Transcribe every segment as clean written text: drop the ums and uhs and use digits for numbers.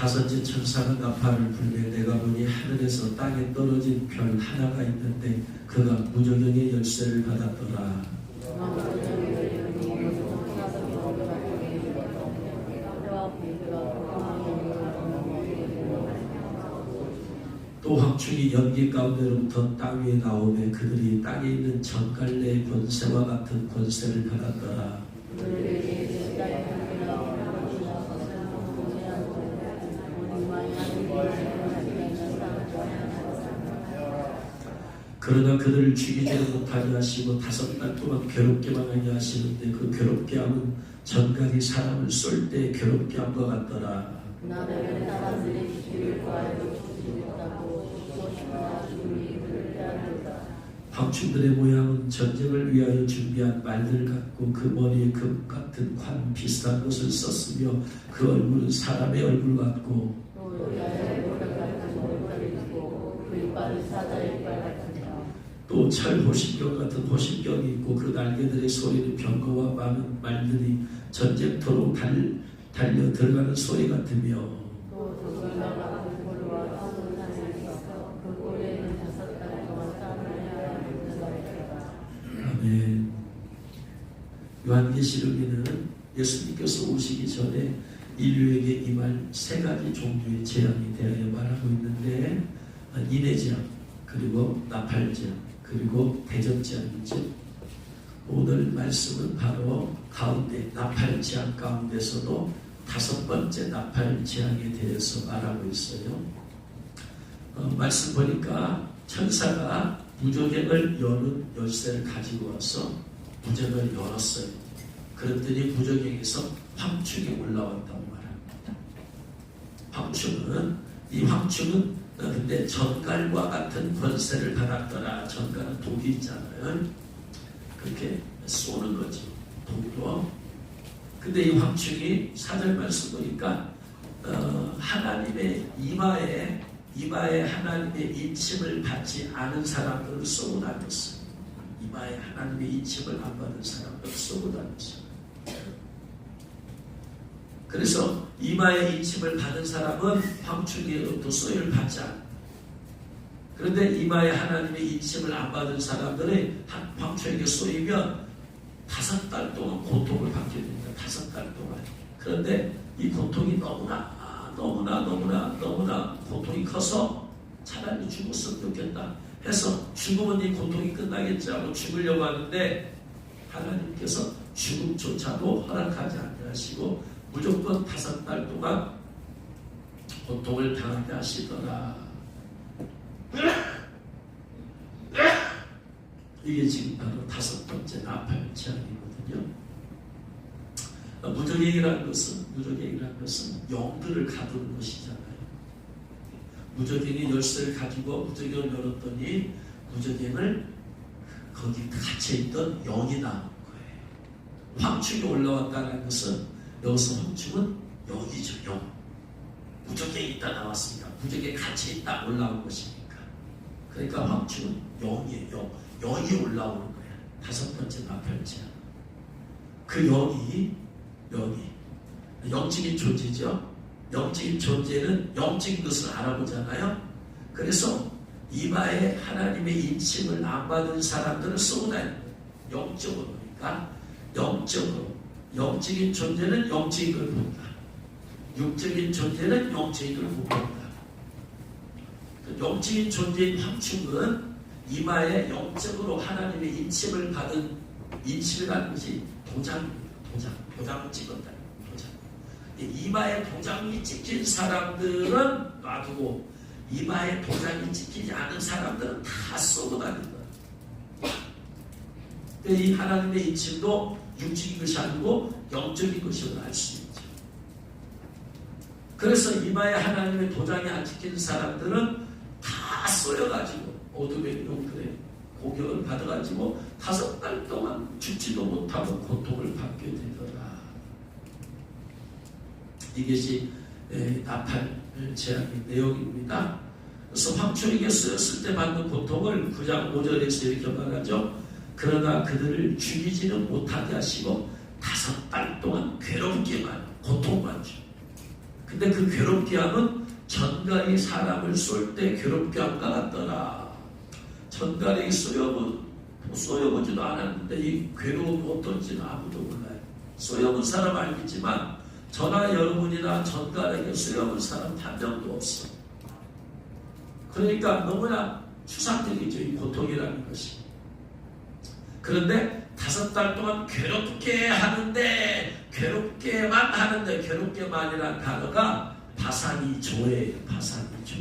다섯째 천사가 나팔을 불매 내가 보니 하늘에서 땅에 떨어진 별 하나가 있는데 그가 무저경의 열쇠를 받았더라. 또 황충이 연기 가운데로부터 땅 위에 나오매 그들이 땅에 있는 전갈래의 권세와 같은 권세를 받았더라. 그러나 그들을 죽이지는 못하게 하시고 5달 동안 괴롭게만 하게 하시는데 그 괴롭게 함은 전갈이 사람을 쏠 때 괴롭게 함과 같더라. 황충들의 모양은 전쟁을 위하여 준비한 말들 같고 그 머리에 금 같은 관 비슷한 것을 썼으며 그 얼굴은 사람의 얼굴 같고 또 철 호신경 같은 호신경이 있고 그 날개들의 소리는 병거와 많은 말들이 전쟁터로 달려 들어가는 소리 같으며 아멘. 요한계시록에는 예수님께서 오시기 전에 인류에게 임할 3가지 종류의 재앙에 대하여 말하고 있는데 인해재앙, 그리고 나팔재앙, 그리고 대전재앙이죠. 오늘 말씀은 바로 가운데 나팔재앙 가운데서도 5번째 나팔재앙에 대해서 말하고 있어요. 말씀 보니까 천사가 무저갱을 여는 열쇠를 가지고 와서 무저갱을 열었어요. 그랬더니 무저갱에서 황충이 올라왔다고 말합니다. 황충은 근데 전갈과 같은 권세를 받았더라. 전갈은 독이 있잖아요. 그렇게 쏘는 거죠. 독으로. 근데 이 황충이 4절 말씀 보니까 하나님의 이마에 하나님의 인침을 받지 않은 사람들을 쏘고 다녔어요. 이마에 하나님의 인침을 안 받은 사람들을 쏘고 다녔어요. 그래서 이마에 인침을 받은 사람은 황충으로부터 쏘임을 받지 않아요. 그런데 이마에 하나님의 인침을 안 받은 사람들이 황충에게 쏘이면 5달 동안 고통을 받게 됩니다. 5달 동안. 그런데 이 고통이 너무나 고통이 커서 차라리 죽었으면 좋겠다 해서 죽으면 이 고통이 끝나겠지 하고 죽으려고 하는데 하나님께서 죽음조차도 허락하지 않게 하시고 무조건 5달 동안 고통을 당하게 하시더라. 이게 지금 바로 5번째 나팔재앙이거든요. 무저갱이라는 것은 영들을 가두는 것이잖아요. 무저갱의 열쇠를 가지고 무저갱을 열었더니 무저갱을 거기 갇혀있던 영이 나온 거예요. 황충이 올라왔다는 것은 여기서 황충은 영이죠. 영. 무저갱이 있다 나왔으니까 무저갱에 갇혀있다 올라온 것이니까. 그러니까 황충은 영이에요. 영이 올라오는 거예요. 5번째 나팔재앙. 그 영이 영적인 존재죠. 영적인 존재는 영적인 것을 알아보잖아요. 그래서 이마에 하나님의 인침을 안 받은 사람들을 쏘고 다니는 거예요. 영적으로. 그러니까 영적인 존재는 영적인 걸 본다. 육적인 존재는 영적인 걸 못 본다. 영적인 존재인 황충은 이마에 영적으로 하나님의 인침을 받은 것이 도장입니다. 도장을 찍었다. 도장. 이마에 도장이 찍힌 사람들은 놔두고 이마에 도장이 찍히지 않은 사람들은 다 쏘고 다닌다. 이 하나님의 인침도 육적인 것이 아니고 영적인 것임을 알 수 있죠. 그래서 이마에 하나님의 도장이 안 찍힌 사람들은 다 쏘여가지고 어둠의 용들의 공격을 받아가지고 5달 동안 죽지도 못하고 고통을 받게 되더라. 이것이 나팔재앙의 내용입니다. 그래서 황충에게 쓰였을 때 받는 고통을 9장 5절에서 이렇게 말하죠. 그러나 그들을 죽이지는 못하게 하시고 5달 동안 괴롭게만 고통만 주. 근데 그 괴롭게 함은 전갈이 사람을 쏠 때 괴롭게 함과 같더라. 전갈이 쏘여보지도 않았는데 이 괴로움이 어떤지는 아무도 몰라요. 쏘여본 사람 알겠지만 저나 여러분이나 전갈에게 쏘여본 사람 한 명도 없어. 그러니까 너무나 추상적이죠, 이 고통이라는 것이. 그런데 5달 동안 괴롭게만이라는 단어가 바사니조예요. 바사니조.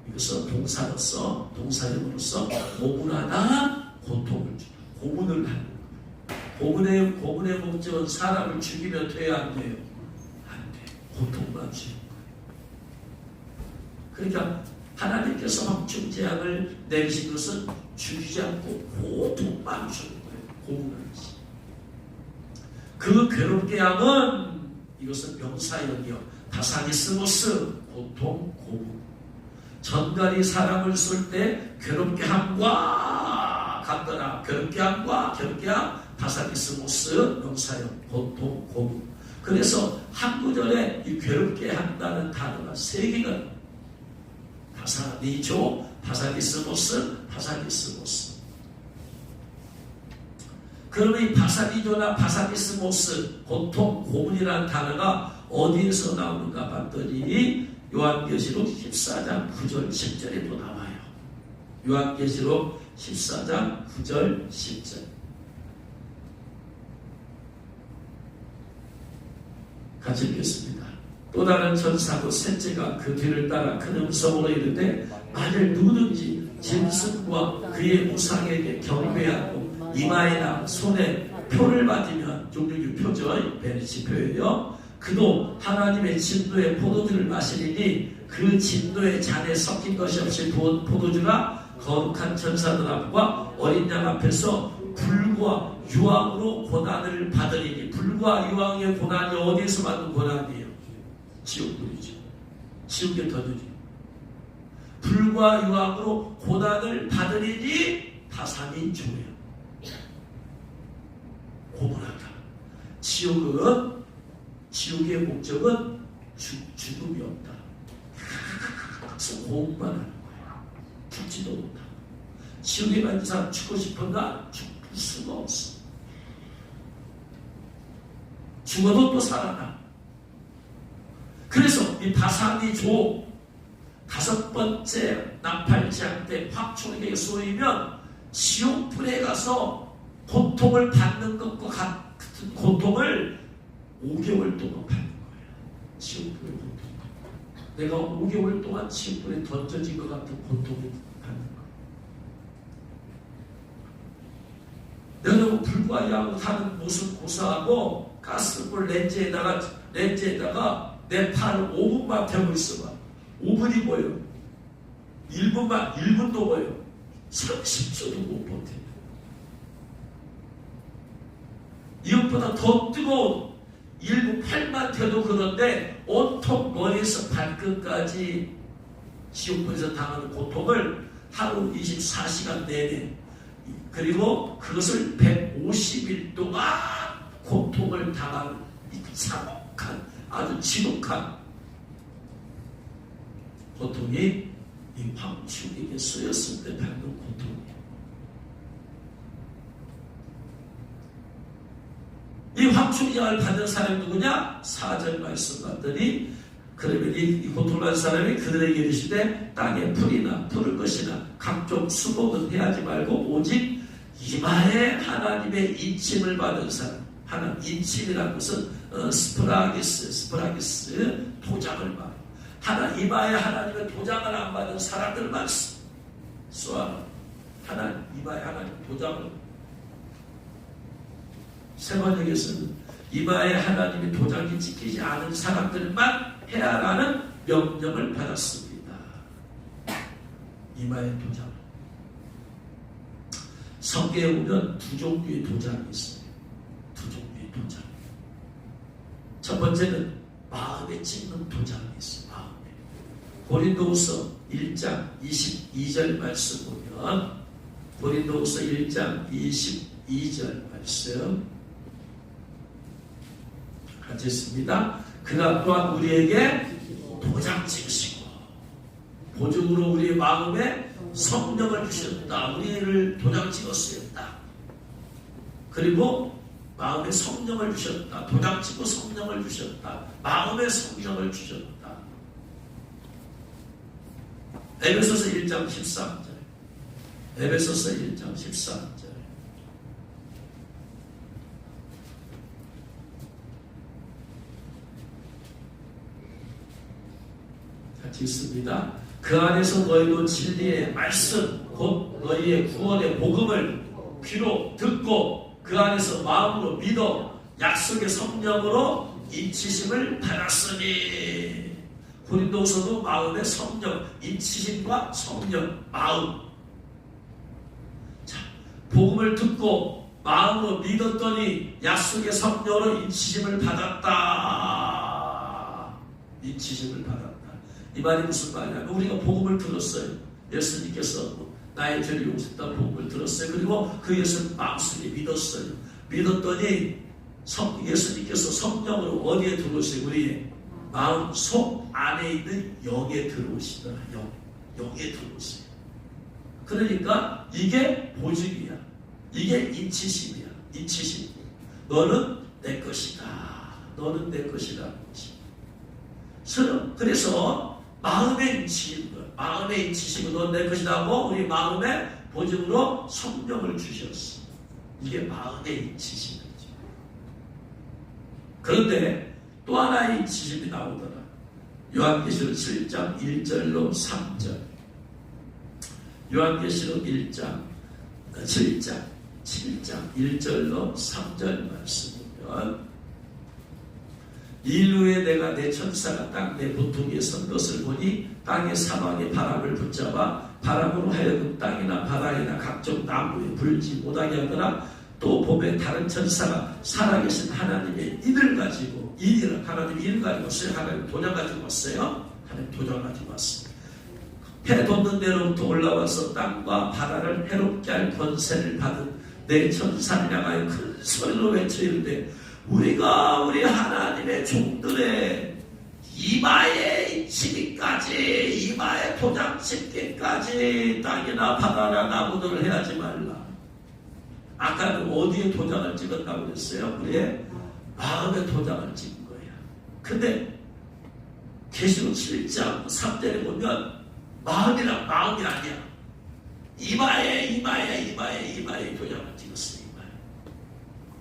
이것은 동사형으로서 고문하다, 고통을 주다. 고문을 하는 거예요. 고문의 목적은 사람을 죽이면 돼야 안 돼요? 안 돼. 고통만 주는 거예요. 그러니까 하나님께서 황충 재앙을 내리신 것은 죽이지 않고 고통만 주는 거예요. 고문하는 것이. 그 괴롭게 함은 이것은 명사형이요. 바사니스모스, 고통, 고문. 전갈이 사람을 쏠 때 괴롭게 함과 같더라. 괴롭게 함, 바사니스모스, 명사형, 고통, 고문. 그래서 한 구절에 이 괴롭게 한다는 단어가 3개가 바사니조, 바사니스모스. 그러면 이 바사니조나 바사니스모스, 고통, 고문이라는 단어가 어디에서 나오는가 봤더니 요한계시록 14장 9절 10절에도 나와요. 요한계시록 14장 9절 10절. 같이 읽겠습니다. 또 다른 천사고 셋째가 그 뒤를 따라 큰 음성으로 이르되 만일 누구든지 짐승과 그의 우상에게 경배하고 이마에나 손에 표를 받으면 종류표죠. 베네치표예요. 그도 하나님의 진노의 포도주를 마시리니 그 진노의 잔에 섞인 것이 없이 부은 포도주가 거룩한 천사들 앞과 어린 양 앞에서 불과 유황으로 고난을 받으리니. 불과 유황의 고난이 어디에서 받는 고난이에요? 지옥불이죠. 지옥에 던지죠. 불과 유황으로 고난을 받으리니 바사니조예요. 고문하다. 지옥의 목적은 죽음이 없다. 그래서 고문만 하는 거예요. 죽지도 못하고. 지옥에 가는 사람 죽고 싶은가? 죽을 수가 없어. 죽어도 또 살아나. 그래서 이 바사니조 5번째 나팔재앙 때 확충에게 쏘이면 지옥불에 가서 고통을 받는 것과 같은 고통을 5개월 동안 받는 거예요. 지옥불의 고통. 내가 5개월 동안 지옥불에 던져진 것 같은 고통을 받는 거예요. 내가 불과 양으로 타는 모습 고사하고 가스불 렌즈에다가 내 팔을 5분만 대고 있어봐. 5분이 보여. 1분도 보여. 30초도 못 버텨. 이것보다 더 뜨거운 1분 8만 돼도 그런데 온통 머리에서 발끝까지 지옥불에서 당하는 고통을 하루 24시간 내내, 그리고 그것을 150일 동안 고통을 당하는 참혹한, 아주 지독한 고통이 이 황충에게 쏘였을 때 받는 고통이에요. 이 황충장을 받은 사람이 누구냐? 4절 말씀 봤더니 그러면 이 고통받은 사람이 그들에게 이르시되 땅에 풀이나 풀을 것이나 각종 수목은 해하지 말고 오직 이마에 하나님의 인침을 받은 사람. 하나님 인침이라는 것은 스프라기스 도장을 말해요. 이마에 하나님의 도장을 안 받은 사람들만 쏘아라. 이마에 하나님 도장을. 세번역에서는 이마에 하나님의 도장이 찍히지 않은 사람들만 해야라는 명령을 받았습니다. 이마에 도장. 성경에 보면 2종류의 도장이 있어요. 2종류의 도장. 첫 번째는 마음에 찍는 도장이 있어요. 마음에. 고린도후서 1장 22절 말씀 보면, 고린도후서 1장 22절 말씀 같이 했습니다. 그가 또한 우리에게 도장 찍으시고 보증으로 우리의 마음에 성령을 주셨다. 우리를 도장 찍었습니다. 그리고 마음에 성령을 주셨다. 도장 찍고 성령을 주셨다. 마음에 성령을 주셨다. 에베소서 1장 13절. 에베소서 1장 13절. 같이 있습니다. 그 안에서 너희도 진리의 말씀 곧 너희의 구원의 복음을 귀로 듣고 그 안에서 마음으로 믿어 약속의 성령으로 인치심을 받았으니. 고린도서도 마음의 성령, 인치심과 성령, 마음. 자, 복음을 듣고 마음으로 믿었더니 약속의 성령으로 인치심을 받았다. 인치심을 받았다. 이 말이 무슨 말이냐면 우리가 복음을 들었어요. 예수님께서 나의 죄를 용서했다는 복음을 들었어요. 그리고 그 예수를 마음속에 믿었어요. 믿었더니 예수님께서 성령으로 어디에 들어오세요? 우리의 마음 속 안에 있는 영에 들어오시더라. 영에 들어오세요. 그러니까 이게 보증이야. 이게 인치심이야. 인치심. 너는 내 것이다. 너는 내 것이라는 거지. 그래서 마음에 인치는 거야. 마음에 인치시고 넌 내 것이라고 우리 마음에 보증으로 성령을 주셨어. 이게 마음의 인치심이죠. 그런데 또 하나의 인치심이 나오더라. 요한계시록 7장 1절로 3절. 요한계시록 7장 1절로 3절 말씀이면 일 후에 내가 내 천사가 땅 내 보통 위에 선 것을 보니 땅의 사방의 바람을 붙잡아 바람으로 하여금 땅이나 바다이나 각종 나무에 불지 못하게 하더라. 또 봄에 다른 천사가 살아계신 하나님의 인을 가지고 하나님 인을 가지고 왔어요. 하나님 도장 가지고 왔어요. 하나님 도장 가지고 왔어요. 해 돋는 데로부터 올라와서 땅과 바다를 해롭게 할 권세를 받은 내 천사를 향하여 큰 소리로 외쳐 이르되 우리가 우리 하나님의 종들의 이마에 인치기까지 이마에 도장 찍기까지 땅이나 바다나 나무들을 해하지 말라. 아까는 어디에 도장을 찍었다고 그랬어요? 우리의 마음에 도장을 찍은 거예요. 근데 계시록 7장 3절에 보면 마음이란 마음이 아니야. 이마에 도장을 찍었어요. 이마에.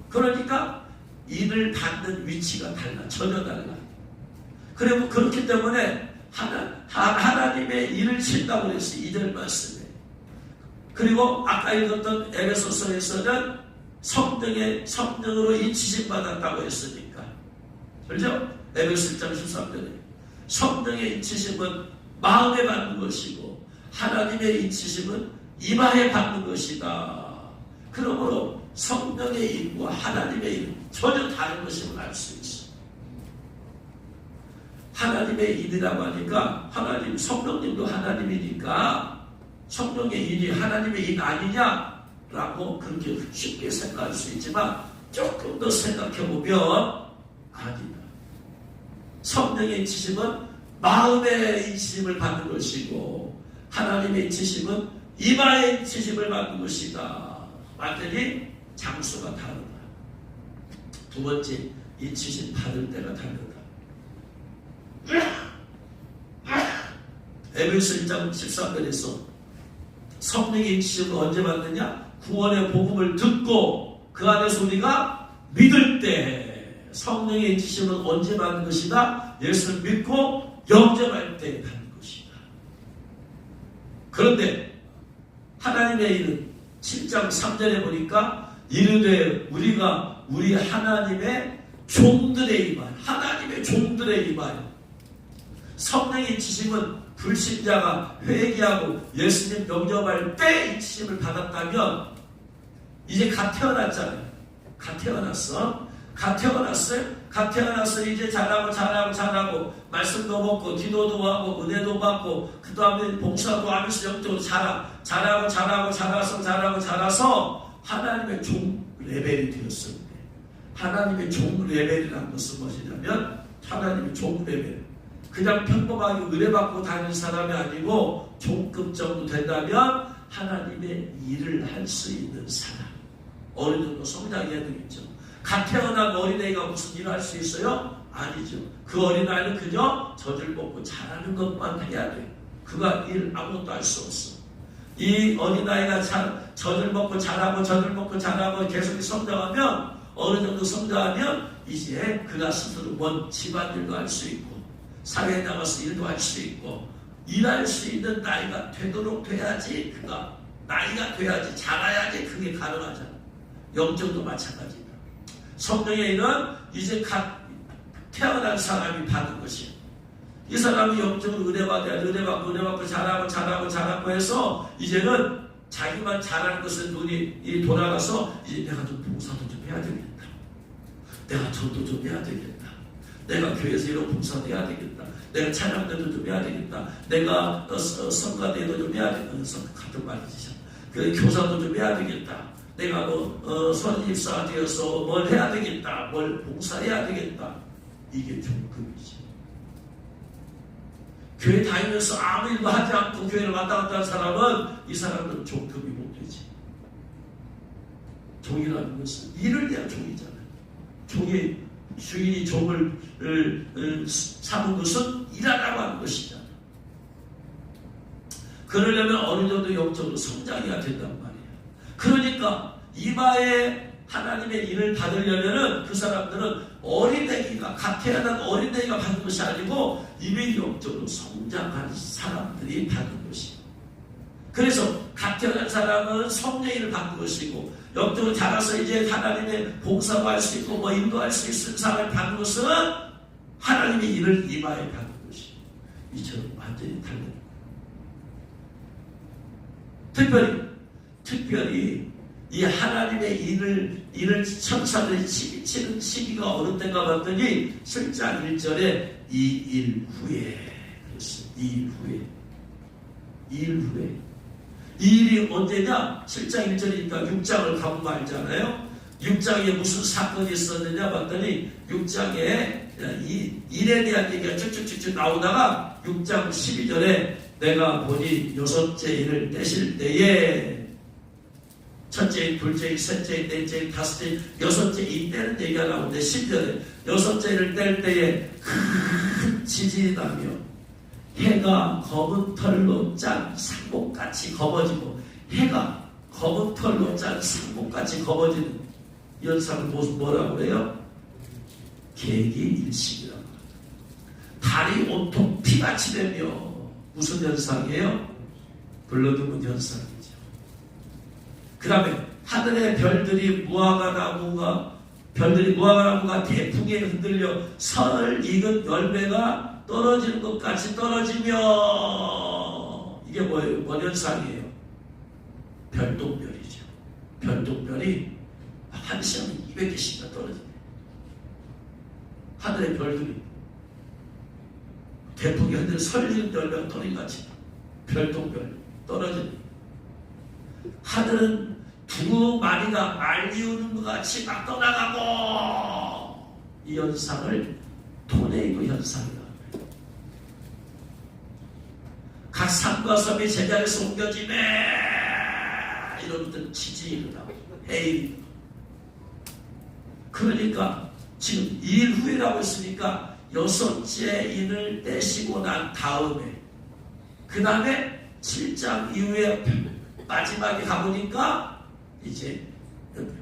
그러니까 인을 받는 위치가 달라. 전혀 달라. 그리고 그렇기 때문에 하나님의 인을 친다고 그랬어요. 2절 말씀에. 그리고 아까 읽었던 에베소서에서는 성령으로 인치심 받았다고 했으니까. 그렇죠? 에베소 1장 13절에. 성령의 인치심은 마음에 받는 것이고 하나님의 인치심은 이마에 받는 것이다. 그러므로 성령의 인과 하나님의 인 전혀 다른 것임을 알 수 있어. 하나님의 인이라고 하니까 하나님 성령님도 하나님이니까 성령의 인이 하나님의 인 아니냐라고 그렇게 쉽게 생각할 수 있지만 조금 더 생각해보면 아니다. 성령의 인치심은 마음의 인치심을 받는 것이고 하나님의 인치심은 이마의 인치심을 받는 것이다. 완전히 장소가 다르다. 두 번째, 인치심 받을 때가 다르다. 에베소 1장 13절에서 성령의 인치심을 언제 받느냐? 구원의 복음을 듣고 그 안에서 우리가 믿을 때. 성령의 인치심은 언제 받는 것이다? 예수를 믿고 영접할 때 받는 것이다. 그런데 하나님의 일은 7장 3절에 보니까 이르되 우리가 우리 하나님의 종들의 이마에 하나님의 종들의 이마에 성령의 인치심은 불신자가 회개하고 예수님 영접할 때 인치심을 받았다면 이제 갓 태어났잖아요. 갓 태어났어. 갓 태어났어. 이제 잘하고 말씀도 먹고 기도도 하고 은혜도 받고 그 다음에 봉사도 하면서 영적으로 자라서 하나님의 종 레벨이 되었습니다. 하나님의 종 레벨이라는 것은 무엇이냐면 하나님이 종되면 그냥 평범하게 의뢰받고 다니는 사람이 아니고 종급 정도 된다면 하나님의 일을 할 수 있는 사람. 어느 정도 성장해야 되겠죠. 갓 태어난 어린아이가 무슨 일을 할 수 있어요? 아니죠. 그 어린아이는 그저 젖을 먹고 자라는 것만 해야 돼요. 그가 일 아무것도 할 수 없어. 이 어린아이가 젖을 먹고 자라고 계속 성장하면 어느 정도 성장하면 이제 그가 스스로 뭔 집안일도 할 수 있고 사회에 나가서 일도 할 수 있고 일할 수 있는 나이가 되도록 돼야지 그가 나이가 돼야지 자라야지 그게 가능하잖아. 영적도 마찬가지다. 성령의 일은 이제 갓 태어난 사람이 받은 것이야. 이 사람이 영적으로 은혜받고 자라고 해서 이제는 자기만 잘하는 것에 눈이 돌아가서 이제 내가 좀 봉사도 좀 해야 되겠다. 내가 전도 좀 해야 되겠다. 내가 교회에서 이런 봉사도 해야 되겠다. 내가 찬양대도 좀 해야 되겠다. 내가 성가대도 좀 해야 되겠다. 같은 말이지. 그 교사도 좀 해야 되겠다. 내가 선입사 되어서 뭘 해야 되겠다. 뭘 봉사해야 되겠다. 이게 종급이지. 교회 다니면서 아무 일도 하지 않고 교회를 왔다 갔다 하는 사람은 이 사람은 종급이 못 되지. 종이라는 것은 일을 위한 종이잖아요. 종이 주인이 종을 삼은 것은 일하라고 하는 것이잖아. 그러려면 어느 정도 영적으로 성장해야 된단 말이에요. 그러니까 이마에 하나님의 일을 받으려면은 그 사람들은 어린애기가 갓 태어난 어린애기가 받은 것이 아니고 이미 영적으로 성장한 사람들이 받은 것이에요. 그래서 갓 태어난 사람은 성령의 일을 받는 것이고 영적으로 자라서 이제 하나님의 봉사도 할 수 있고 뭐 인도할 수 있는 사람을 받는 것은 하나님의 일을 이마에 받는 것이에요. 이처럼 완전히 달라요. 특별히 이 하나님의 일을 천사들이 치는 시기가 어느 때인가 봤더니 7장 1절에 이 일 후에 그랬어요. 이 일 후에 이 일이 언제냐? 7장 1절이니까 6장을 가보면 알잖아요. 6장에 무슨 사건이 있었느냐 봤더니 6장에 이 일에 대한 얘기가 쭉쭉쭉쭉 나오다가 6장 12절에 내가 보니 여섯째 일을 떼실 때에 첫째 일, 둘째 일, 셋째 일, 넷째 일, 다섯째 일, 여섯째 일 떼는 얘기가 나오는데 10절에 여섯째 일을 뗄 때에 큰 지진이 나며 해가 검은 털로 짠 상복같이 검어지고 해가 검은 털로 짠 상복같이 검어지는 현상을 뭐라고 그래요? 계기일식이라고 합니다. 달이 온통 피같이 되며 무슨 현상이에요? 블러드문 현상이죠. 그 다음에 하늘의 별들이 무화과나무가 대풍에 흔들려 선을 익은 열매가 떨어지는 것 같이 떨어지며 이게 뭐예요? 뭔 현상이에요? 별똥별이죠. 별똥별이 한 시간에 200개씩이나 떨어지네. 하늘의 별들이 대풍에 흔들려 선을 익은 열매가 떨어진 것 같이 별똥별 떨어지네. 하늘은 두 마리가 말 이우는 것 같이 막 떠나가고 이 현상을 토네이도 현상이라고 해요. 각 산과 섬이 제자리에서 옮겨지네 이러면 지진이 일어나고 해일이. 그러니까 지금 2일 후이라고 했으니까 여섯째 인을 떼시고 난 다음에 그 다음에 7장 이후에 마지막에 가보니까 이제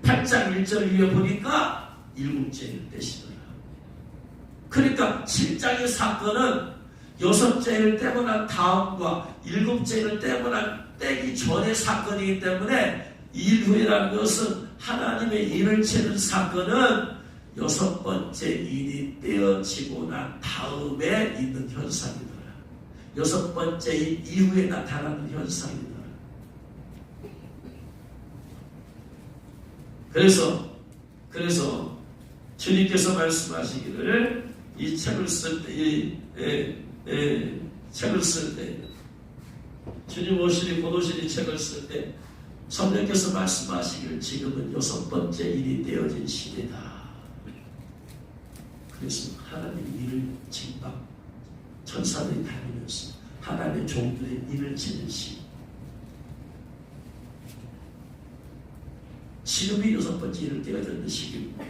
8장 1절 위에 보니까 7째를 떼시더라. 그러니까 7장의 사건은 6째를 떼고 난 다음과 7째를 떼기 전의 사건이기 때문에 일후이라는 것은 하나님의 일을 채는 사건은 6번째 일이 떼어지고 난 다음에 있는 현상이더라. 6번째 일 이후에 나타나는 현상이더라. 그래서 주님께서 말씀하시기를 이 책을 쓸 때 주님 오시니 곧 오시니 책을 쓸 때 성령께서 말씀하시기를 지금은 6번째 일이 되어진 시대다. 그래서 하나님의 일을 징박 천사들이 다니면서 하나님의 종들의 일을 지는 시. 지금이 6번째 일을 떼어졌는 시기입니다.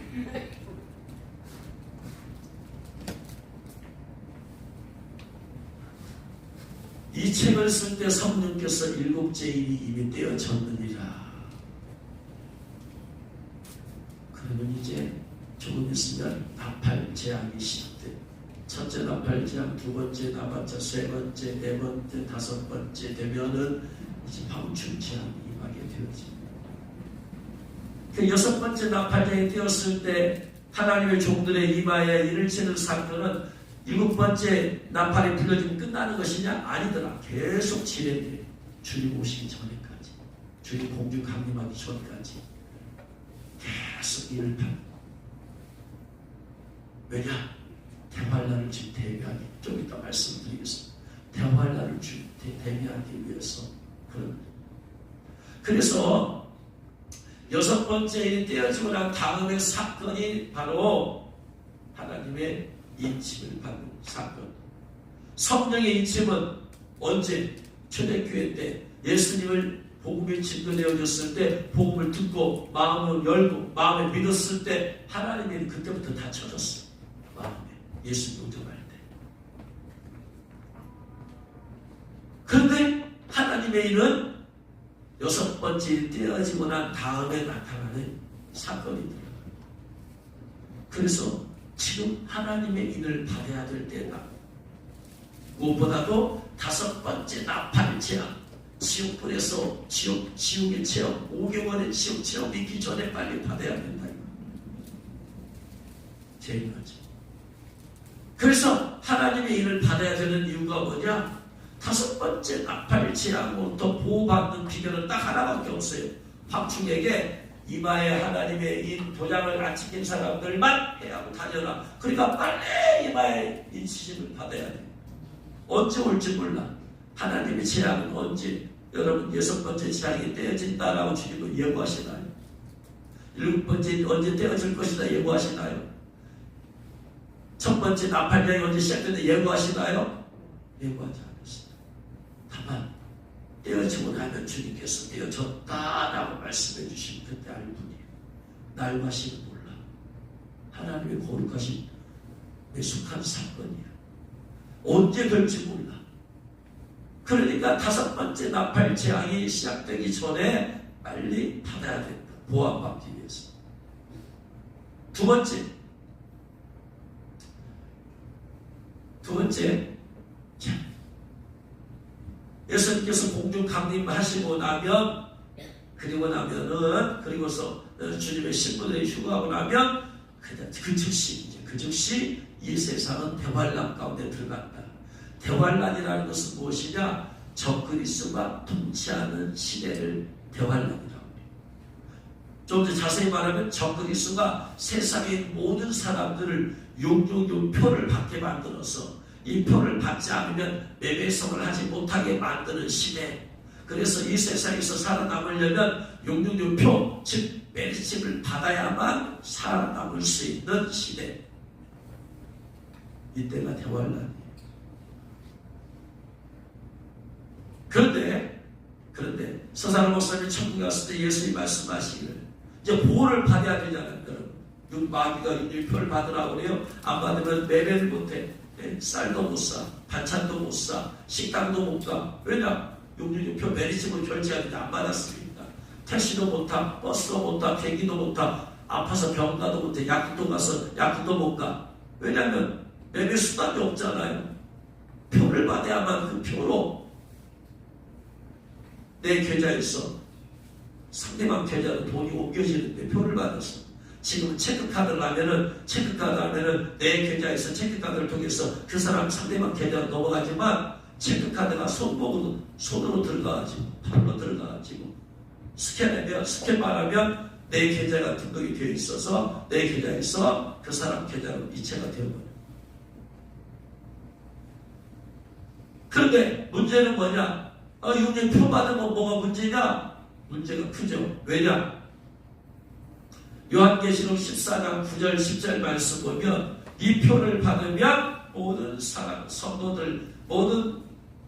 이 책을 쓸 때 성령께서 7째 일이 이미 떼어졌느니라. 그러면 이제 조금 있으면 나팔 재앙이 시작돼. 첫째 나팔 재앙, 두 번째 나팔자, 세 번째, 네 번째, 다섯 번째 되면은 이제 방출 재앙이 임하게 되어집니다. 그 여섯 번째 나팔 재앙이 되었을 때 하나님의 종들의 이마에 일을 치는 사건은 일곱 번째 나팔이 불려지면 끝나는 것이냐? 아니더라. 계속 진행돼. 주님 오시기 전에까지, 주님 공중 강림하기 전까지 계속 일을 판. 왜냐? 대환란을 지금 대비하기. 좀 이따 말씀드리겠습니다. 대환란을 지금 대비하기 위해서 그래서 여섯 번째 일이 떼어지고 난 다음의 사건이 바로 하나님의 인침을 받는 사건. 성령의 인침은 언제? 초대교회 때 예수님을 복음에 증거되어졌을 때, 복음을 듣고 마음을 열고 마음에 믿었을 때 하나님의 그때부터 다 쳐졌어요. 마음에 예수 영접할 때. 그런데 하나님의 일은 여섯 번째 일이 떼어지고 난 다음에 나타나는 사건이더라고요. 그래서 지금 하나님의 인을 받아야 될 때다. 무엇보다도 다섯 번째 나팔 재앙, 지옥불에서 지옥의 체험, 5개월의 지옥 체험 있기 전에 빨리 받아야 된다. 제일 먼저. 그래서 하나님의 인을 받아야 되는 이유가 뭐냐? 다섯 번째 나팔 재앙으로부터 보호받는 비결은 딱 하나밖에 없어요. 황충에게 이마에 하나님의 인 도장을 안 찍힌 사람들만 해하고 다녀라. 그러니까 빨리 이마에 인치심을 받아야 돼. 언제 올지 몰라. 하나님의 재앙은 언제? 여러분 여섯 번째 재앙이 떼어진다라고 주님은 예고하시나요? 일곱 번째 언제 떼어질 것이다 예고하시나요? 첫 번째 나팔 재앙이 언제 시작되는데 예고하시나요? 예고하지 않았습니다. 다만 떼어지고 나면 주님께서 떼어졌다라고 말씀해 주시면 그때 알 뿐이에요. 날과 시는 몰라. 하나님의 거룩하신 매숙한 사건이야. 언제 될지 몰라. 그러니까 다섯 번째 나팔 재앙이 시작되기 전에 빨리 받아야 된다. 보호받기 위해서. 두 번째. 예수님께서 공중 강림하시고 나면, 그리고서 주님의 신부들이 휴가하고 나면 그 즉시 이 세상은 대환란 가운데 들어간다. 대환란이라는 것은 무엇이냐? 적그리스도가 통치하는 시대를 대환란이라고 해요. 좀 더 자세히 말하면 적그리스도가 세상의 모든 사람들을 용종용 표를 받게 만들어서 이 표를 받지 않으면 매매성을 하지 못하게 만드는 시대. 그래서 이 세상에서 살아남으려면 용종용 표, 즉 매리침을 받아야만 살아남을 수 있는 시대. 이때가 대환란이에요. 그런데 서사람 목사님이 천국에 갔을 때 예수님이 말씀하시기를 이제 보호를 받아야 되잖아요. 마귀가 인율표를 받으라고 그래요. 안 받으면 매매를 못해. 쌀도 못 사, 반찬도 못 사, 식당도 못 가. 왜냐? 용준표 매리침을 결제하는데 안 받았으니까. 택시도 못 타, 버스도 못 타, 비행기도 못 타, 아파서 병 가도 못 해, 약국도 가서 약국도 못 가. 왜냐하면 매매 수단이 없잖아요. 표를 받아야만 그 표로 내 계좌에서 상대방 계좌로 돈이 옮겨지는데 표를 받았어. 지금은 체크카드를 하면은 내 계좌에서 체크카드를 통해서 그 사람 상대방 계좌로 넘어가지만 체크카드가 손으로 들어가가지고 팔로 들어가가지고 스캔만 하면 내 계좌가 등록이 되어 있어서 내 계좌에서 그 사람 계좌로 이체가 되어버려요. 그런데 문제는 뭐냐? 이거 표 받으면 뭐가 문제냐? 문제가 크죠. 왜냐? 요한계시록 14장 9절 10절 말씀 보면 이 표를 받으면 모든 사람, 성도들, 모든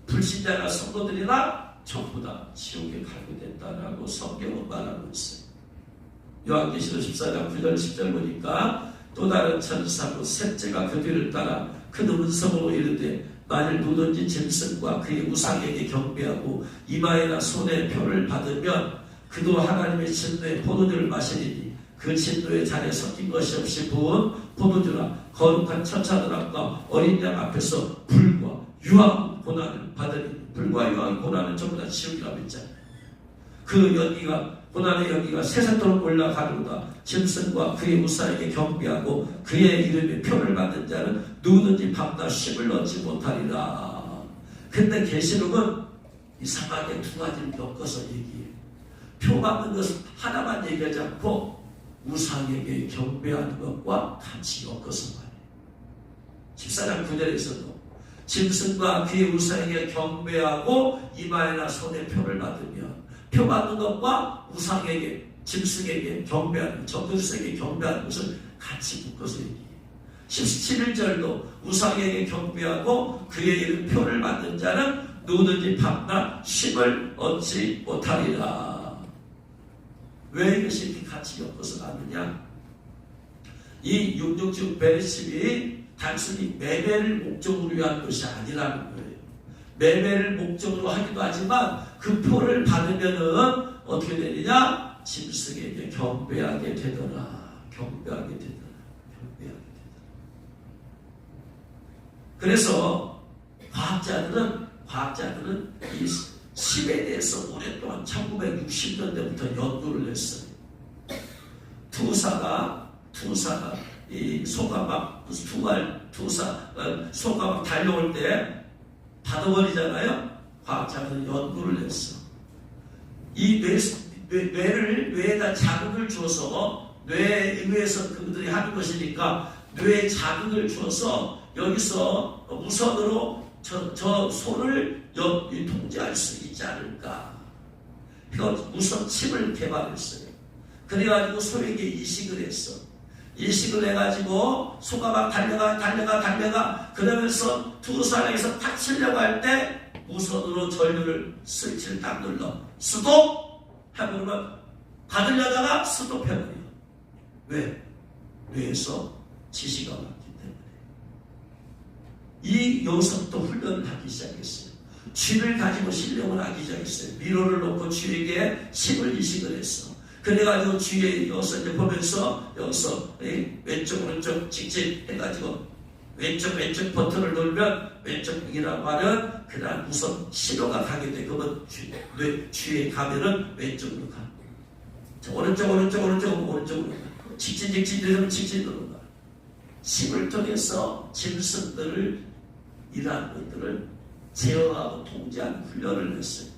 불신자나 성도들이나 전부 다 지옥에 가게 된다라고 성경은 말하고 있어요. 요한계시록 14장 9절 10절 보니까 또 다른 천사가 셋째가 그 뒤를 따라 큰 음성으로 이르되 만일 누구든지 짐승과 그의 우상에게 경배하고 이마에나 손에 표를 받으면 그도 하나님의 진노의 포도주를 마시리니 그 진노의 잔에 섞인 것이 없이 부은 포도주라 거룩한 천사들 앞과 어린 양 앞에서 불과 유황 고난을 받으리니 불과 유황 고난은 전부 다 지옥이라고 했잖아요. 그 연기가 고난의 연기가 세상도록 올라가는구나. 짐승과 그의 우상에게 경배하고 그의 이름에 표를 받는 자는 누구든지 밤낮 쉼을 얻지 못하리라. 근데 계시록은 이상하게 두 가지를 엮어서 얘기해요. 표 받는 것은 하나만 얘기하지 않고 우상에게 경배하는 것과 같이 엮어서 말해요. 14장 9절에서도 짐승과 그의 우상에게 경배하고 이마에나 손에 표를 받으면 표 받는 것과 우상에게, 짐승에게 경배하는, 적그리스에게 경배하는 것을 같이 묶어서 얘기해요. 17절도 우상에게 경배하고 그의 이름 표를 받는 자는 누구든지 밤낮 쉼을 얻지 못하리라. 왜 이것이 이렇게 같이 엮어서 가느냐? 이 666 벨십이 단순히 매매를 목적으로 위한 것이 아니라는 거예요. 매매를 목적으로 하기도 하지만 그 표를 받으면은 어떻게 되느냐? 짐승에게 경배하게 되더라. 경배하게 되더라. 경배하게 되더라. 그래서 과학자들은 이 심에 대해서 오랫동안 1960년대부터 연구를 했어요. 투사가 이 소가 막 소가 막 달려올 때 받아버리잖아요. 과학자들은 연구를 했어. 이 뇌에다 자극을 줘서 뇌에 의해서 그들이 하는 것이니까 뇌에 자극을 줘서 여기서 무선으로 저 소를 통제할 수 있지 않을까. 그래서 무선 칩을 개발했어요. 그래가지고 소에게 이식을 했어. 이식을 해가지고 소가 막 달려가 그러면서 투사랑에서 탁 치려고 할 때 무선으로 전류를 스위치를 딱 눌러 스톱! 해보면 받으려다가 스톱해버려. 왜? 뇌에서 지시가 왔기 때문에. 이 녀석도 훈련을 하기 시작했어요. 쥐를 가지고 실력을 하기 시작했어요. 미로를 놓고 쥐에게 힘을 이식을 했어. 그래가지고 쥐에 여기서 이제 보면서 여기서 왼쪽 오른쪽 직진 해가지고 왼쪽 버튼을 누르면 왼쪽이라고 하면 그날 우선 신호가 가게 돼. 그러면 쥐에 가면은 왼쪽으로 가. 오른쪽으로 가. 직진되면 직진으로 가. 힘을 통해서 짐승들을 이러한 것들을 제어하고 통제하는 훈련을 했어요.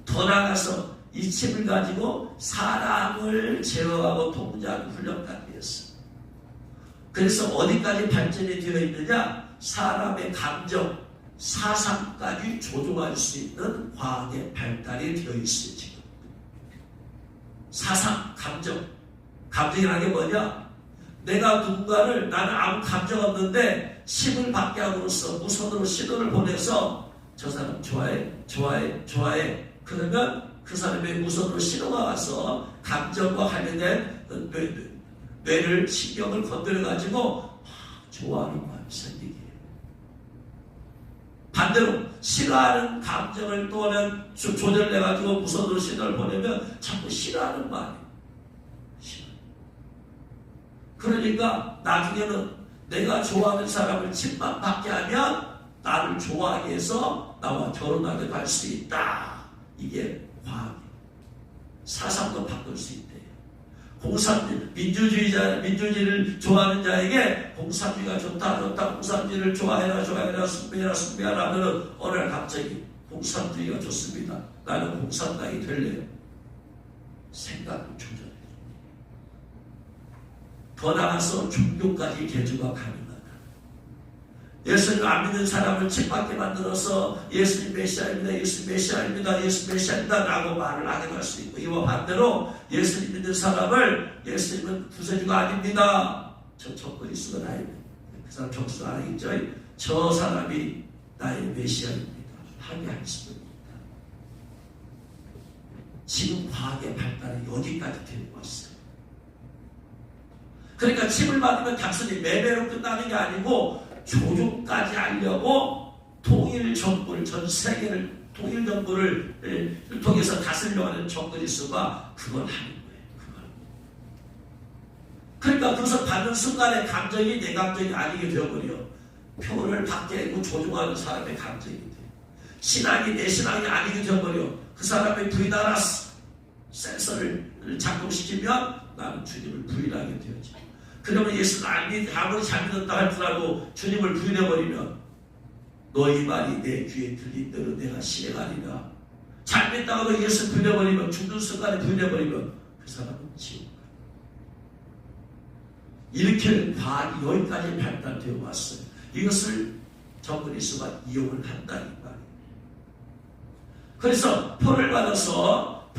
더 나아가서 이 칩을 가지고 사람을 제어하고 통제하는 훈련까지 했어요. 그래서 어디까지 발전이 되어 있느냐? 사람의 감정, 사상까지 조종할 수 있는 과학의 발달이 되어 있어요. 지금 사상, 감정이라는 게 뭐냐? 내가 누군가를 나는 아무 감정 없는데 힘을 받게 함으로써 무선으로 신호를 보내서 저 사람 좋아해 그러면 그 사람의 무선으로 신호가 와서 감정과 관련된 뇌를 신경을 건드려가지고 좋아하는 마음이 생기게 해요. 반대로 싫어하는 감정을 또는 조절해가지고 무선으로 신호를 보내면 자꾸 싫어하는 마음이 싫어. 그러니까 나중에는 내가 좋아하는 사람을 침만 받게 하면 나를 좋아하게 해서 나와 결혼하게 할 수 있다. 이게 과학이에요. 사상도 바꿀 수 있대요. 민주주의를 좋아하는 자에게 공산주의가 좋다. 공산주의를 좋아해라, 숭배해라 하면은 어느 날 갑자기 공산주의가 좋습니다. 나는 공산당이 될래요. 생각을 조절해요. 더 나아가서 종교까지 개조가 가능하다. 예수님 안 믿는 사람을 책받게 만들어서 예수님 메시아입니다 라고 말을 하게 할 수 있고, 이와 반대로 예수님 믿는 사람을 예수님은 구세주가 아닙니다, 저 적그리스도가 나의 그 사람 정수 알아있죠? 저 사람이 나의 메시아입니다. 하게 할 수도 있다. 지금 과학의 발달이 여기까지 되고 왔어요. 그러니까 칩을 받으면 단순히 매매로 끝나는 게 아니고 조종까지 하려고 통일 정부를, 전 세계를 통일 정부를 통해서 다스리려고 하는 적그리스도가 그걸 하는 거예요. 그걸. 그러니까 그것을 받는 순간에 감정이 내 감정이 아니게 되어버려. 표를 받게 되고 조종하는 사람의 감정이 돼. 신앙이 내 신앙이 아니게 되어버려. 그 사람의 부인하라 센서를 작동시키면 나는 주님을 부인하게 되어져. 그러면 예수는 아무리 잘 믿었다 할지라도 주님을 부인해버리면 너희 말이 내 귀에 들린 대로 내가 실행하리라. 잘 믿다가도 예수 부인해버리면 죽는 순간에 부인해버리면 그 사람은 지옥 가요. 이렇게 과학이 여기까지 발달되어 왔어요. 이것을 적그리스도가 이용을 한다는 말이에요. 그래서 표를 받아서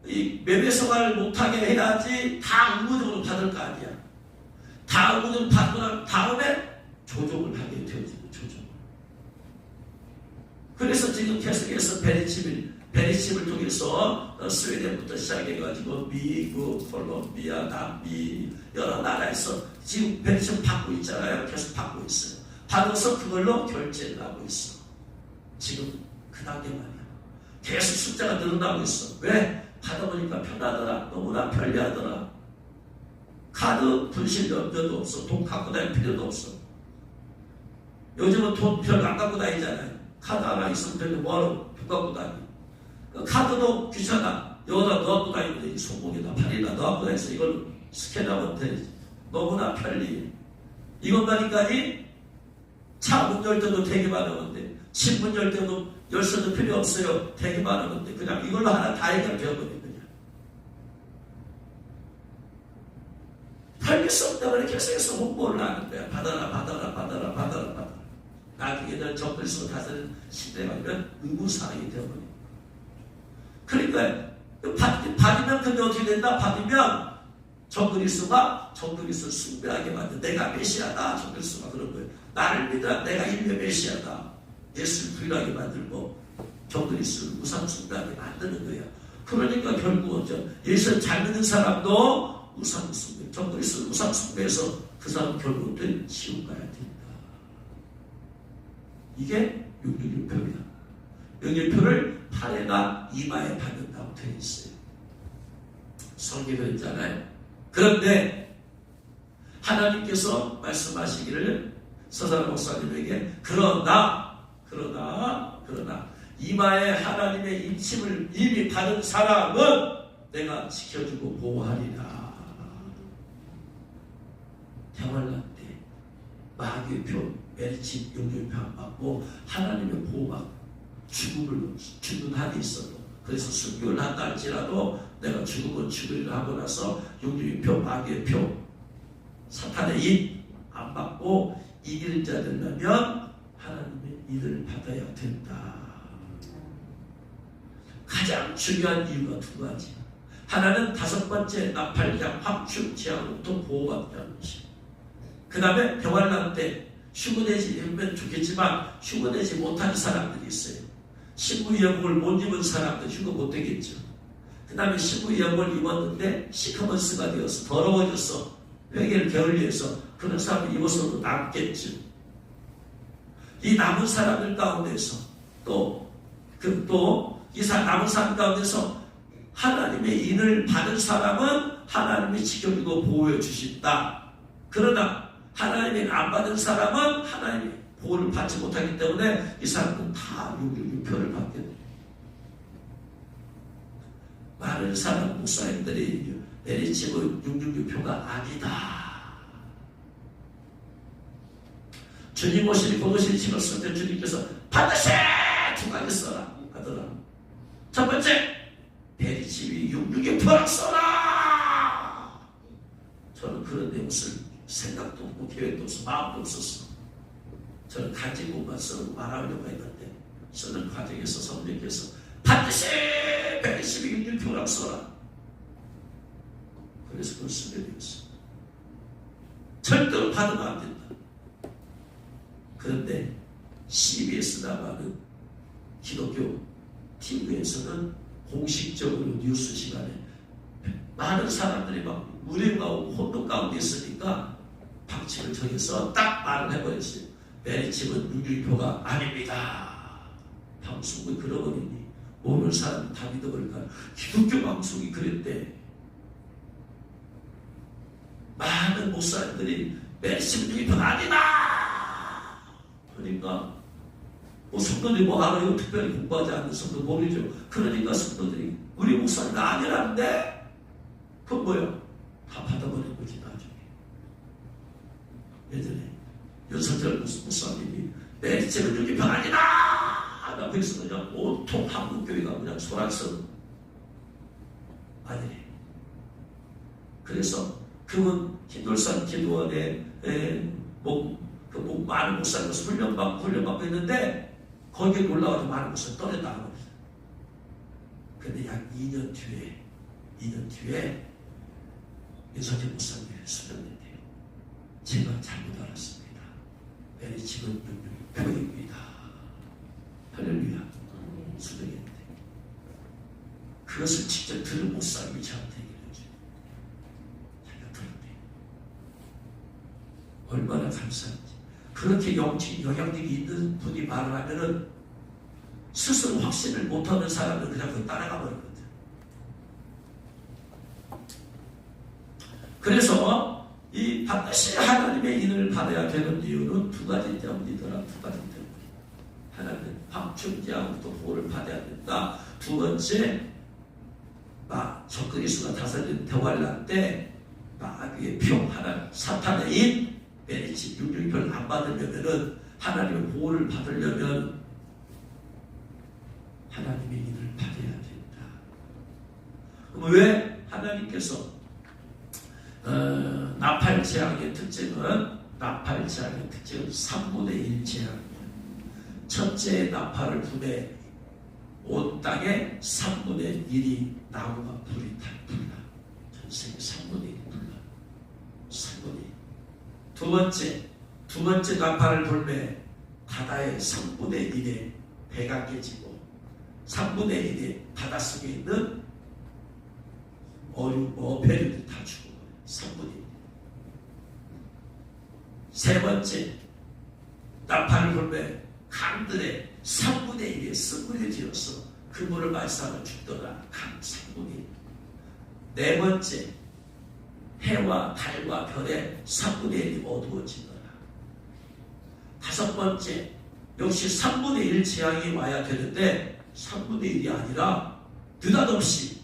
이 매매서가를 못하게 해야지 다 의무적으로 받을 거 아니야. 다 의무적으로 받고 난 다음에 조종을 하게 되어지고 조종. 그래서 지금 계속해서 베리칩을 통해서 스웨덴부터 시작해가지고 미국, 콜롬비아, 남미 여러 나라에서 지금 베리칩을 받고 있잖아요. 계속 받고 있어요. 받아서 그걸로 결제를 하고 있어. 지금 그 단계 말이야. 계속 숫자가 늘어나고 있어. 왜? 받아보니까 편하더라. 너무나 편리하더라. 카드 분실 염려도 없어. 돈 갖고 다닐 필요도 없어. 요즘은 돈 별로 안 갖고 다니잖아요. 카드 하나 있으면 별로 뭐하러 돈 갖고 다니. 카드도 귀찮아. 여기다 넣어갖고 다니면 되지. 손목에다 팔이나 넣어갖고 다니면서 이걸 스캔하면 되지. 너무나 편리해. 이것만이까지 차 문 열 때도 되게 많았는데, 집 문 열 때도 열쇠도 필요 없어요. 되게 많았는데, 그냥 이걸로 하나 다 해결되어버린 거냐. 팔릴 수 없다고 계속해서 홍보를 하는 거야. 받아라. 나중에는 적그리스도 다스리는 시대가 되면 의무사항이 되어버린 거야. 그러니까 받으면 근데 어떻게 된다? 받으면 적그리스도가 적그리스도를 숭배하게 만든 내가 메시아다. 적그리스도가 그런 거예요. 나를 믿어. 내가 인류의 메시아다. 예수를 부인하게 만들고 적그리스도를 우상 숭배하게 만드는 거예요. 그러니까 결국 예수를 잘 믿는 사람도 우상 숭배, 적그리스도를 우상 숭배해서 그 사람 결국은 지옥 가야 된다. 이게 666표입니다. 666표를 팔에나 이마에 받는다고 되어 있어요. 성경에 있잖아요. 그런데 하나님께서 말씀하시기를 서사람 목사님에게 그러나 이마에 하나님의 인침을 이미 받은 사람은 내가 지켜주고 보호하리라. 대환란 때 마귀표, 메리칩, 용조표 안 받고 하나님의 보호받고 죽은 한이 있어도 그래서 순교를 한다 할지라도 내가 죽으면 죽으리라 하고 나서 용조표, 마귀표, 사탄의 인 안 받고 이기는 자 되려면 하나님의 일을 받아야 된다. 가장 중요한 이유가 두 가지. 하나는 다섯 번째 나팔장, 확충, 재앙으로부터 보호받는다는 것이고, 그 다음에 병환난 때 휴거되면 좋겠지만 휴거되지 못하는 사람들이 있어요. 신부의복을 못 입은 사람들 휴거 못 되겠죠. 그 다음에 신부의복을 입었는데 시커먼스가 되어서 더러워져서 회개를 게을리해서 그런 사람을 입어서도 남겠죠. 이 남은 사람들 가운데서 이 남은 사람 가운데서 하나님의 인을 받은 사람은 하나님이 지켜주고 보호해 주신다. 그러나 하나님의 안 받은 사람은 하나님의 보호를 받지 못하기 때문에 이 사람은 다 666표를 받게 돼요. 많은 사람 목사님들이 메리칩은 666표가 아니다. 주님 오시니 고도시니 집었을 때 주님께서 반드시 두 가지 써라 하더라. 첫 번째, 베리칩이 666표를 써라. 저는 그런 내용을 생각도 없고 계획도 없어 마음도 없었어. 저는 가지고만 쓰고 말하려고 했는데 쓰는 과정에서 성령께서 반드시 베리칩이 666표를 써라. 그래서 그걸 쓰게 되었어. 절대로 받으면 안 된다. 그런데 CBS 나가는 기독교 TV에서는 공식적으로 뉴스 시간에 많은 사람들이 막 우려 가운데 혼돈 가운데 있으니까 방침을 정해서 딱 말을 해버렸어요. 메리칩은 윤율표가 아닙니다. 방송을 그러버리니 오늘 사람 다 믿어버릴까. 기독교 방송이 그랬대. 많은 목사님들이 메리칩은 윤율표가 아니다. 그러니까 뭐 성도들이 뭐 알아요? 특별히 공부하지 않는 성도 모르죠. 그러니까 성도들이 우리 목사님 아니라는데 그건 뭐야? 다 받아버린 거지 나중에. 예전에 윤석열 목사님이 메리칩은 윤율표 아니다. 그래서 그냥 온통 한국교회가 그냥 소란스러워. 아니래. 그래서 그분 흰돌산 기도원에 많은 목사님께서 훈련받고 있는데 거기에 올라와서 많은 목사님 떠냈다는 겁니다. 근데 약 2년 뒤에 윤석열 목사님이 수련됐대요. 제가 잘못 알았습니다. 메리칩은 윤율표입니다. 할렐루야. 수련했는데 그것을 직접 들은 목사님이 저한테 얘기를 해줘요. 자기가 들었대요. 얼마나 감사한지. 그렇게 영향력이 있는 분이 말을 하면은 스스로 확신을 못하는 사람은 그냥 그걸 따라가 버리거든. 그래서 이 반드시 하나님의 인을 받아야 되는 이유는 두 가지 때문이더라. 두 가지 때문에. 하나님은 방충제하고도 보호를 받아야 된다. 두 번째, 적그리스도가 다스리는 대환란 때 마귀의 표 하나 사탄의 인 메리칩 윤율표를 안 받으려면은 하나님의 보호를 받으려면 하나님의 인을 받아야 된다. 그럼 왜 하나님께서 나팔재앙의 특징은 3분의 1 재앙이에요. 첫째 나팔을 불에 온 땅에 3분의 1이 나무가 불이 다 불나. 전 세계 3분의 1이 불나. 3분의 1. 두 번째 나팔을 불매 바다의 3분의 1에 배가 깨지고 3분의 1이 바닷속에 있는 어패류들이 다 죽어. 3분의 1. 세 번째 나팔을 불매 강들의 3분의 1에 쓴물이 지어서 그 물을 말싸며 죽더라. 강 3분의 1. 네 번째 해와 달과 별의 3분의 1이 어두워지더라. 다섯 번째 역시 3분의 1 재앙이 와야 되는데 3분의 1이 아니라 느닷없이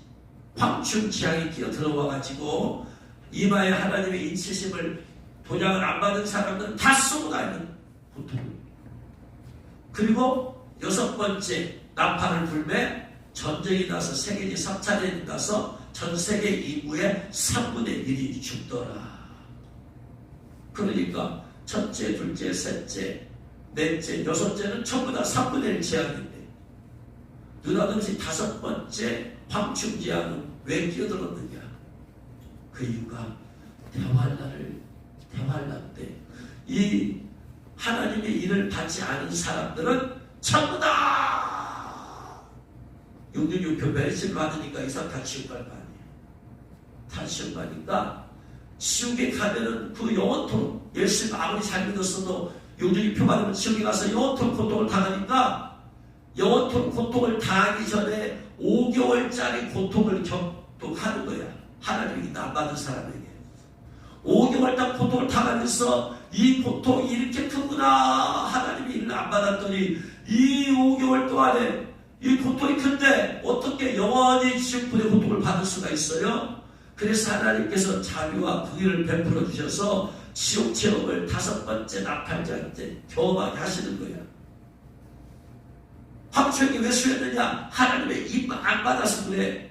황충 재앙이 끼어 들어와가지고 이마에 하나님의 인치심을 도장을 안 받은 사람들은 다 쏟아내는 고통을. 그리고 여섯 번째 나팔을 불매 전쟁이 나서 세계지 3차전이 나서 전 세계 인구의 3분의 1이 죽더라. 그러니까 첫째, 둘째, 셋째, 넷째, 여섯째는 전부 다 3분의 1 재앙인데 느닷없이 다섯 번째 황충 재앙은 왜 끼어들었느냐? 그 이유가 대환란 때 이 하나님의 일을 받지 않은 사람들은 전부 다 용준육표 메리칩 받으니까 이 사람 다 지옥 갈 거 아니에요. 다 지옥 가니까 지옥에 가면은 그 영원토록 예수님 아무리 잘 믿었어도 용준육표 받으면 지옥에 가서 영원토록 고통을 당하니까 영원토록 고통을 당하기 전에 5개월짜리 고통을 하는 거야. 하나님이 안 받은 사람에게 5개월 딱 고통을 당하면서 이 고통이 이렇게 크구나. 하나님이 일을 안 받았더니 이 5개월 동안에 이 고통이 큰데 어떻게 영원히 지옥불의 고통을 받을 수가 있어요? 그래서 하나님께서 자비와 긍휼을 베풀어 주셔서 지옥 체험을 다섯 번째 나팔절 때 경험하게 하시는 거야. 황충이 왜 수였느냐? 하나님의 인 안 받아서 그래.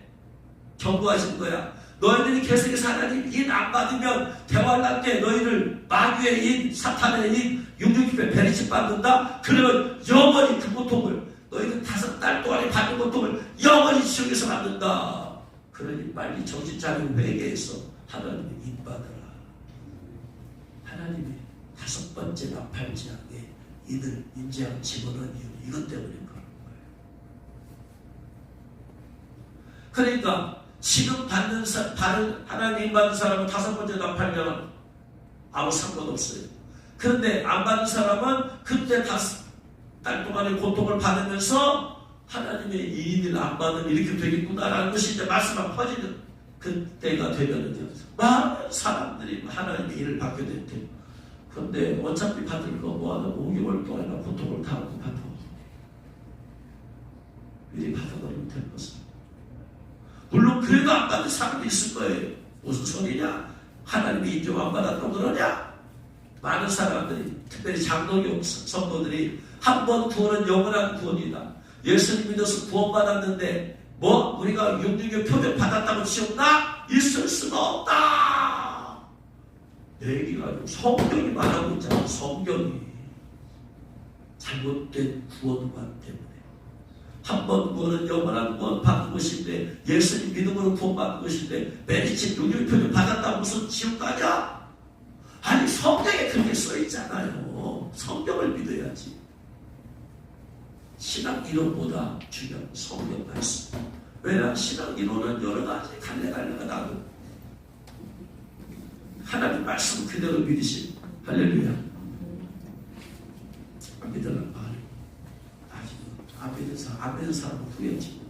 경고하신 거야. 너희들이 계속해서 하나님 인 안 받으면 대환란 때 너희를 마귀의 인, 사탄의 인, 육육집에 베리칩 받는다? 그러면 영원히 그 고통을 너희들 5달 동안에 받는 고통을 영원히 지옥에서 받는다. 그러니 빨리 정신 차리고 회개해서 하나님의 인 받아라. 하나님이 다섯 번째 나팔지향에 이들 인재양 집어넣은 이유 이것 때문에 그런 거예요. 그러니까 지금 받는 하나님 받는 사람은 다섯 번째 나팔지향은 아무 상관없어요. 그런데 안 받는 사람은 그때 다섯 달 동안의 고통을 받으면서 하나님의 이인을 안 받으면 이렇게 되겠구나라는 것이 이제 말씀만 퍼지는 그때가 되면은요, 많은 사람들이 하나님의 일을 받게 됐대요. 그런데 어차피 받을 거 뭐하나 5개월 동안이나 고통을 당하고 받아. 미리 받아버리면 될 것을. 물론 그래도 안 받는 사람도 있을 거예요. 무슨 소리냐? 하나님이 인정 안 받았다고 그러냐? 많은 사람들이, 특별히 장로교 성도들이 한 번 구원은 영원한 구원이다. 예수님 믿어서 구원받았는데 뭐 우리가 666 표적 받았다고 지었나? 있을 수가 없다. 얘기가 아니고 성경이 말하고 있잖아. 성경이 잘못된 구원관 때문에 한 번 구원은 영원한 구원 받는 것인데 예수님 믿음으로 구원받는 것인데 메리츠 666 표적 받았다고 무슨 지옥 가냐? 아니 성경에 그렇게 써있잖아요. 성경을 믿어야지. 신앙 이론보다 중요한 성경 말씀. 왜냐하면 신앙 이론은 여러 가지 갈래갈래가 나도 하나님 말씀 그대로 믿으신 할렐루야. 안 믿으란 말이 아직 안 믿는 사람은 후회지.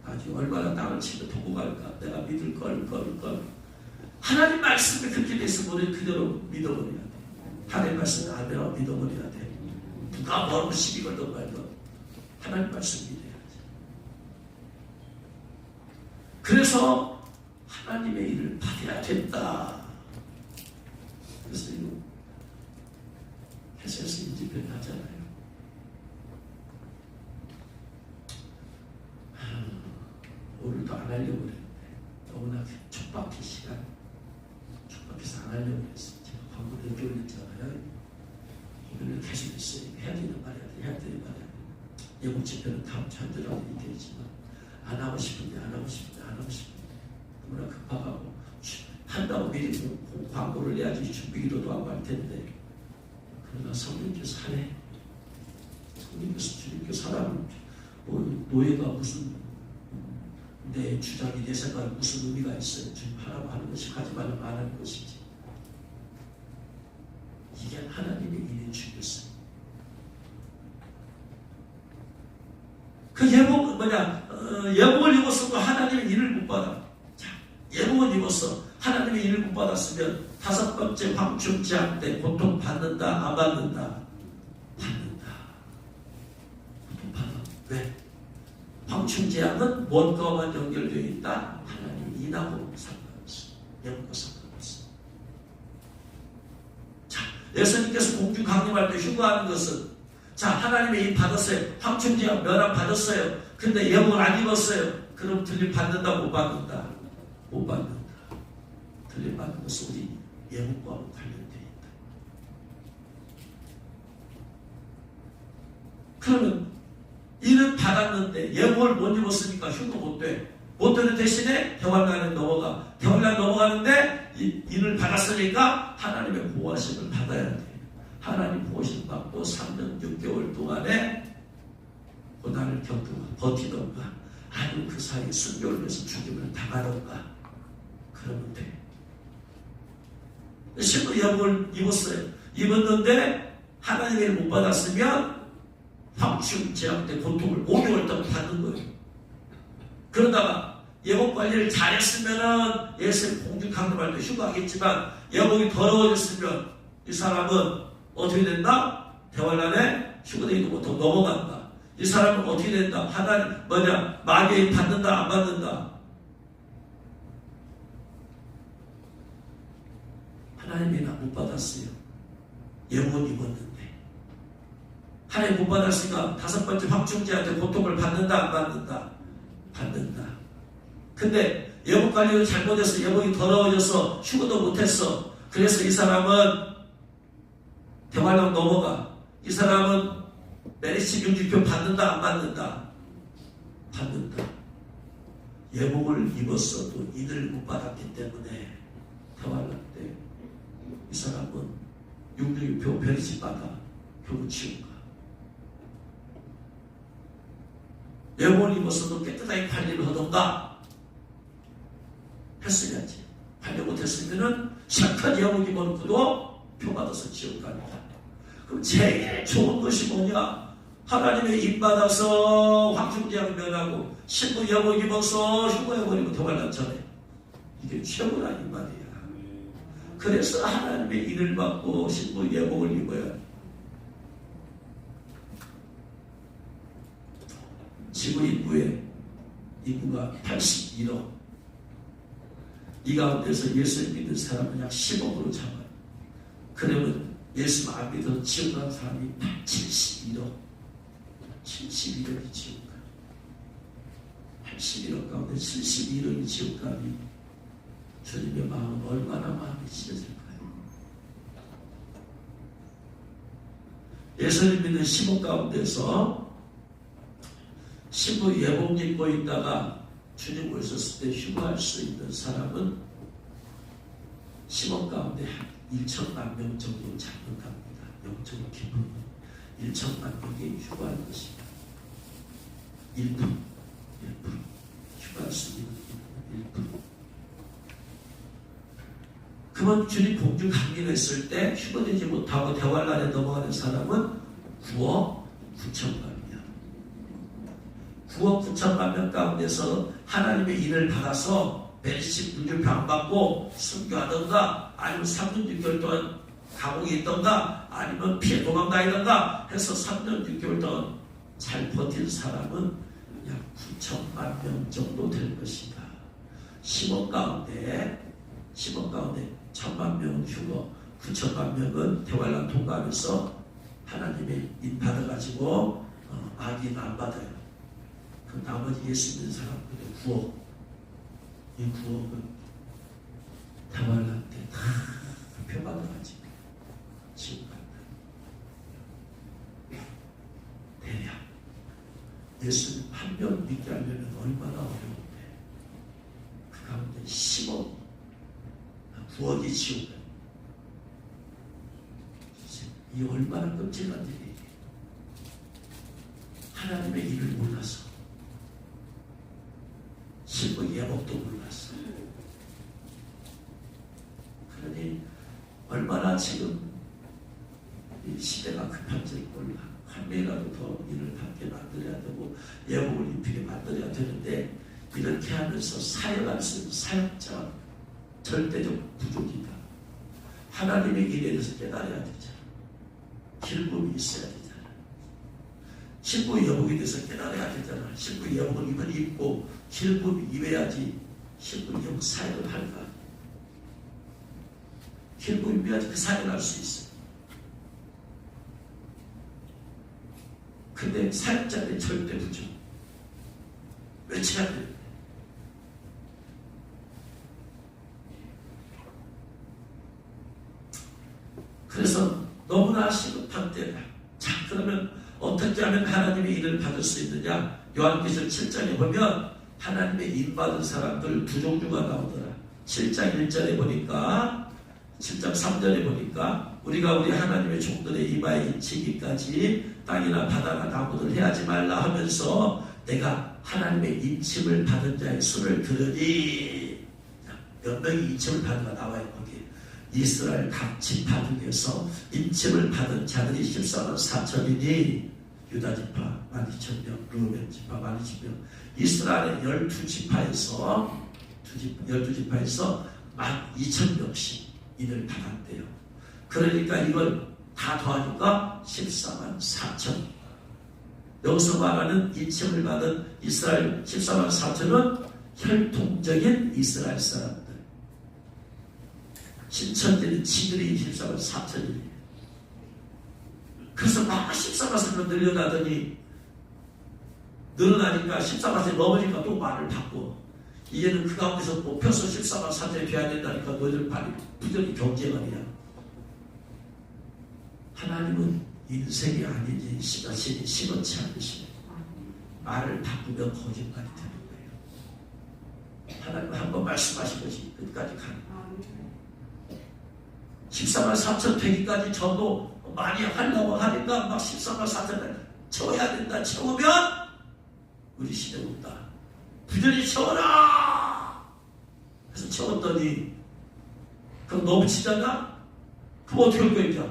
아직 얼마나 땅을 치고 도구 갈까? 내가 믿을 걸. 하나님 말씀이 그렇게 돼서 우리 그대로 믿어버려야 돼. 하나님 말씀을 알면 믿어버려야 돼. 누가 뭐라고 시비 걸던 말도 하나님 말씀 믿어야지. 그래서 하나님의 일을 받아야 된다. 그래서 이거 해설에서 인집편 하잖아요. 오늘도 안 하려고 그랬는데 너무나 촉박한 시간 촉박해서 안 하려고 그랬어요. 제가 광고를 올렸잖아요. 이거는 계속 있어요. 해야 되는 말이야 돼. 예고 집회는 다음 주 한 주라고 얘기했지만 안 하고 싶은데 너무나 급하고 한다고 미리 광고를 내야지 준비기도도 하고 할 텐데 그러나 성령께서 하네. 성령께서 주님께서 사람을 노예가 무슨 내 주장이 내 생각에 무슨 의미가 있어요. 주님 하라고 하는 것이 하지 말라고 안 하는 것이지. 이게 하나님의 일이 중요했어요. 그 예복은 뭐냐? 예복을 입었어도 하나님의 일을 못 받아. 자, 예복을 입었어. 하나님의 일을 못 받았으면 다섯 번째 황충제한 때 고통 받는다, 안 받는다? 받는다. 고통 받아. 왜? 황충제한은 뭔가만 연결되어 있다. 하나님 인하고 상관없어. 예복과 상관없어. 예수님께서 공중 강림할 때 휴거하는 것은 자 하나님의 일 받았어요. 황충제한 면함 받았어요. 근데 예복을 안 입었어요. 그럼 들림 받는다 못 받는다? 못 받는다. 들림 받는 것은 우리 예복과 관련되어 있다. 그러면 일은 받았는데 예복을 못 입었으니까 휴거 못 돼. 못 되는 대신에 대환란에 넘어가. 대환란 넘어가는데 일을 받았으니까 하나님의 보호하심을 받아야 돼. 하나님 보호하심 받고 3년 6개월 동안에 고난을 버티던가 아니면 그 사이에 순교를 해서 죽임을 당하던가 그러면 돼. 실로 예복을 입었어요. 입었는데 하나님의 일을 못 받았으면 황충제한 때 고통을 5개월 동안 받는 거예요. 그러다가 예복 관리를 잘했으면은 예수님 공중 강림할 때 휴가하겠지만 예복이 더러워졌으면 이 사람은 어떻게 된다? 대환란에 휴가되기도 못하고 넘어간다. 이 사람은 어떻게 된다? 하나님 마귀에 받는다 안 받는다? 하나님이나 못 받았어요. 예복은 입었는데 하나님 못 받았으니까 다섯 번째 황충제한테 고통을 받는다 안 받는다? 받는다. 근데 예복 관리를 잘못해서 예복이 더러워져서 휴거도 못했어. 그래서 이 사람은 대환란 넘어가. 이 사람은 메리츠 융지표 받는다 안 받는다? 받는다. 예복을 입었어도 인을 못 받았기 때문에 대환란 때 이 사람은 육류표 베리집마다 교구 치운가? 예복을 입어서도 깨끗하게 관리를 하던가 했어야지. 관리 못했으면은 착한 예복 입어놓고도 표 받아서 지옥 갑니다. 그럼 제일 좋은 것이 뭐냐? 하나님의 임 받아서 황충제하고 면하고 신부 예복 입어서 휴거해버리고 도발난 전에 이게 최고라는 말이야. 그래서 하나님의 인을 받고 신부 예복을 입어야 돼. 지구 인구가 81억. 이 가운데서 예수를 믿는 사람은 약 10억으로 잡아요. 그러면 예수 안 믿어 지옥 간 사람이 71억. 71억이 지옥 가. 81억 가운데 71억이 지옥 가니 주님의 마음은 얼마나 마음이 찢어질까요? 예수를 믿는 10억 가운데서 신부 예복 입고 있다가 주님 오셨을 때 휴거할 수 있는 사람은 10억 가운데 한 1천만 명 정도 잡는 겁니다. 영적으로 기쁨은 1천만 명이 휴거할 것이다. 1% 휴거할 수 있는 1%. 그러면 주님 공중 강림했을 때 휴거되지 못하고 대환란에 넘어가는 사람은 9억 9천만이야. 9억 9천만 명 가운데서 하나님의 인을 받아서 벨식 분율표 안 받고 순교하던가 아니면 3년 6개월 동안 감옥에 있던가 아니면 피해 도망다니던가 해서 3년 6개월 동안 잘 버틴 사람은 약 9천만 명 정도 될 것이다. 10억 가운데 1,000만 명은 휴거, 9천만 명은 대환란 통과하면서 하나님의 인 받아가지고 악인 안 받아요. 그 나머지 예수 믿는 사람들의 9억, 이 9억은 대환란 때 다 표 받아가지고 지옥 간다. 대략 예수님 한 명 믿게 하려면 얼마나 어려운데 그 가운데 10억, 9억이 지옥 간다. 이 얼마나 끔찍한 일이에요. 하나님의 일을 몰라서 신부 예복도 몰랐어. 그러니 얼마나 지금 이 시대가 급한지 몰라. 한 명이라도 더 일을 받게 만들어야 되고 예복을 입히게 만들어야 되는데 이렇게 하면서 사역할 수 있는 사역자 절대적 부족이다. 하나님의 일에 대해서 깨달아야 되잖아. 길범이 있어야 되잖아. 신부 예복에 대해서 깨달아야 되잖아. 신부 예복을 이번 입고 길범이 입어야지 신부 예복 사역을 할까? 길범이 입어야지 그 사역을 할 수 있어. 근데 사역자는 절대 부족. 외쳐야 돼. 그래서 너무나 시급한 때다. 자, 그러면 어떻게 하면 하나님의 일을 받을 수 있느냐? 요한계시록 7장에 보면 하나님의 일 받은 사람들 두 종류가 나오더라. 7장 1절에 보니까 7장 3절에 보니까 우리가 우리 하나님의 종들의 이마에 인치기까지 땅이나 바다나 나무들 해하지 말라 하면서 내가 하나님의 인침을 받은 자의 수를 들으니 몇 명이 인침을 받은 가 나와요. 거기 이스라엘 각 지파 중에서 인침을 받은 자들이 14만 4천이니 유다 지파 12,000명, 루벤 지파 12,000명, 이스라엘의 12지파에서 12지파에서 12,000명씩 인을 받았대요. 그러니까 이걸 다 더하니까 14만 4천. 여기서 말하는 인침을 받은 이스라엘 14만 4천은 혈통적인 이스라엘 사람들. 신천들이 지들이 14만 4천이에요. 그래서 막 14만 4천 늘어나더니 늘어나니까 14만 4천 넘으니까 또 말을 바꿔. 이제는 그 가운데서 뽑혀서 14만 4천에 돼야 된다니까 너희들 발이 부전히 경쟁하냐. 하나님은 인생이 아니지 시가시니 시건치 않으시네. 말을 바꾸면 거짓말이 되는 거예요. 하나님은 한번 말씀하신 것이 끝까지 가는 거예요. 14만 4천 되기까지 저도 많이 하려고 하니까 막 14만 4천을 채워야 된다. 채우면 우리 시대 없다. 부전히 채워라. 그래서 채웠더니 그럼 너무 치잖아? 그럼 어떻게 할 거야 이제?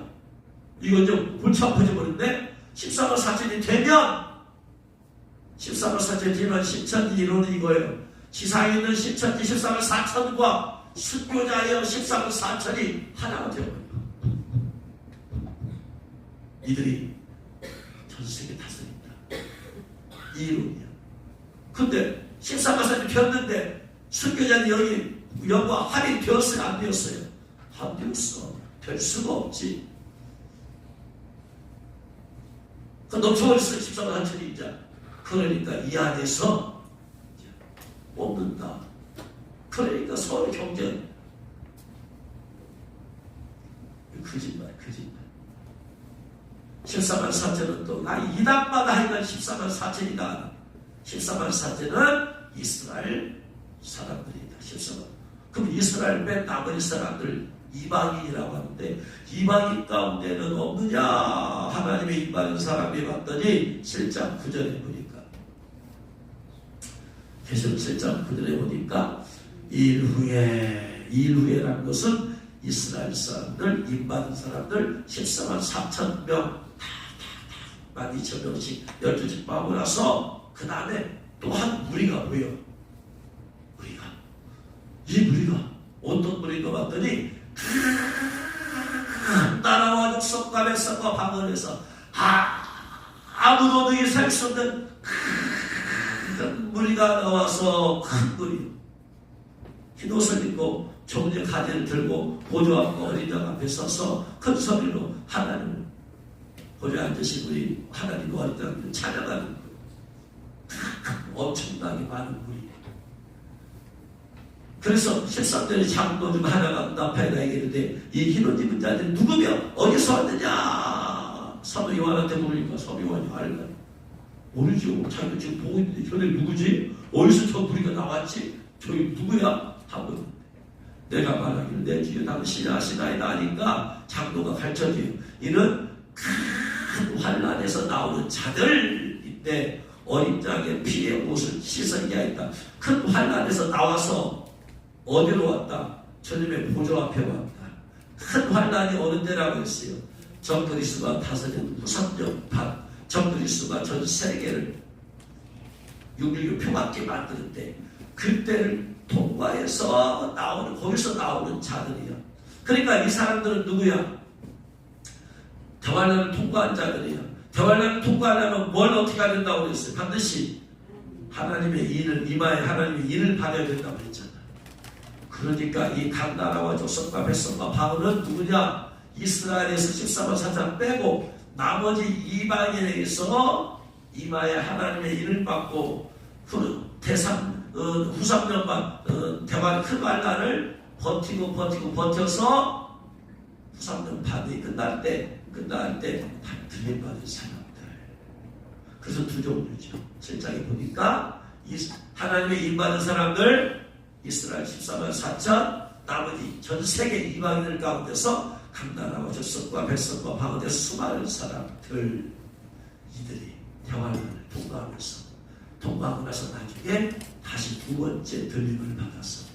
이거 이제 골치 아파져버렸네? 14만 4천이 되면 14만 4천이 되면 10천이 이루는 이거예요. 지상에 있는 10천지 14만 4천과 순교자여 14만 4천이 하나가 되어버려요. 이들이 전 세계 다스린다. 이 이론이야. 근데 14만 4천이 되었는데 순교자는 여기 영과 합이 되었어요? 안 되었어요? 안 되었어. 될 수가 없지. 그 넘쳐버렸어. 14만 4천이 이제. 그러니까 이 안에서 뽑는다. 그러니까 서로 경쟁. 거짓말. 14만 4천은 또 이단마다 하여간 14만 4천이다. 14만 4천은 이스라엘 사람들이다. 14만. 그럼 이스라엘 뺀 나머지 사람들 이방인이라고 하는데 이방인 가운데는 없느냐? 하나님의 이방인 사람이 봤더니 7장 9절에 보니까 계속 7장 9절에 보니까 일 후에라는 것은 이스라엘 사람들, 임받은 사람들 14만 4천 명 12,000명씩 12집 빠고 나서 그 다음에 또 한 무리가 보여. 이 무리가 어떤 무리가 봤더니 나라와 족속과 백성과 방언에서 아무도 능히 살 수 없는 큰 무리가 나와서 큰 무리 흰 옷을 입고 종려 가지를 들고 보좌 앞과 어린 양 앞에 서서 큰 소리로 하나님을 보좌에 앉으신 우리 하나님과 어린 양을 찬양하는 거예요. 엄청나게 많은 무리. 그래서 13년의 장로 중 하나가 나팔에다 얘기했는데 이 흰 옷 입은 자들이 누구며 어디서 왔느냐? 사도 요한한테 물으니까 사도 요한이 알까? 모르죠. 자기가 지금 보고 있는데 저들 누구지? 어디서 저 무리가 나왔지? 저기 누구야? 하고 내가 말하기를 내 주여 당신이 아시나이다 하니까 장로가 가르쳐줘요. 이는 큰 환난에서 나오는 자들인데 어린 장의 피에 옷을 씻은 게 아니다. 큰 환난에서 나와서 어디로 왔다? 주님의 보좌 앞에 왔다. 큰 환난이 어느 때라고 했어요. 적그리스도가 다스리는 무섭정판, 적그리스도가 전 세계를 6.16 표밖에 만드는 때 그때를 통과해서 거기서 나오는 자들이야. 그러니까 이 사람들은 누구야? 대환란을 통과한 자들이야. 대환란을 통과하려면 뭘 어떻게 해야 된다고 그랬어요? 반드시 하나님의 일을, 이마에 하나님의 일을 받아야 된다고 했잖아. 그러니까 이 각 나라와 족속과 백성과 방언은 누구냐? 이스라엘에서 14만 4천 빼고 나머지 이방인에게서 이마에 하나님의 일을 받고 후삼년만 대환 큰 환난을 버텨서 후삼년 반이 끝날 때 다 들림받은 사람들. 그래서 두 종류죠. 7장에 보니까 하나님의 임받은 사람들 이스라엘 14만 4천, 나머지 전 세계 이방인들 가운데서 각 나라와 족속과 백성과 방언에서 수많은 사람들, 이들이 대환란을 통과하고 나서 나중에 다시 두 번째 들림을 받았어.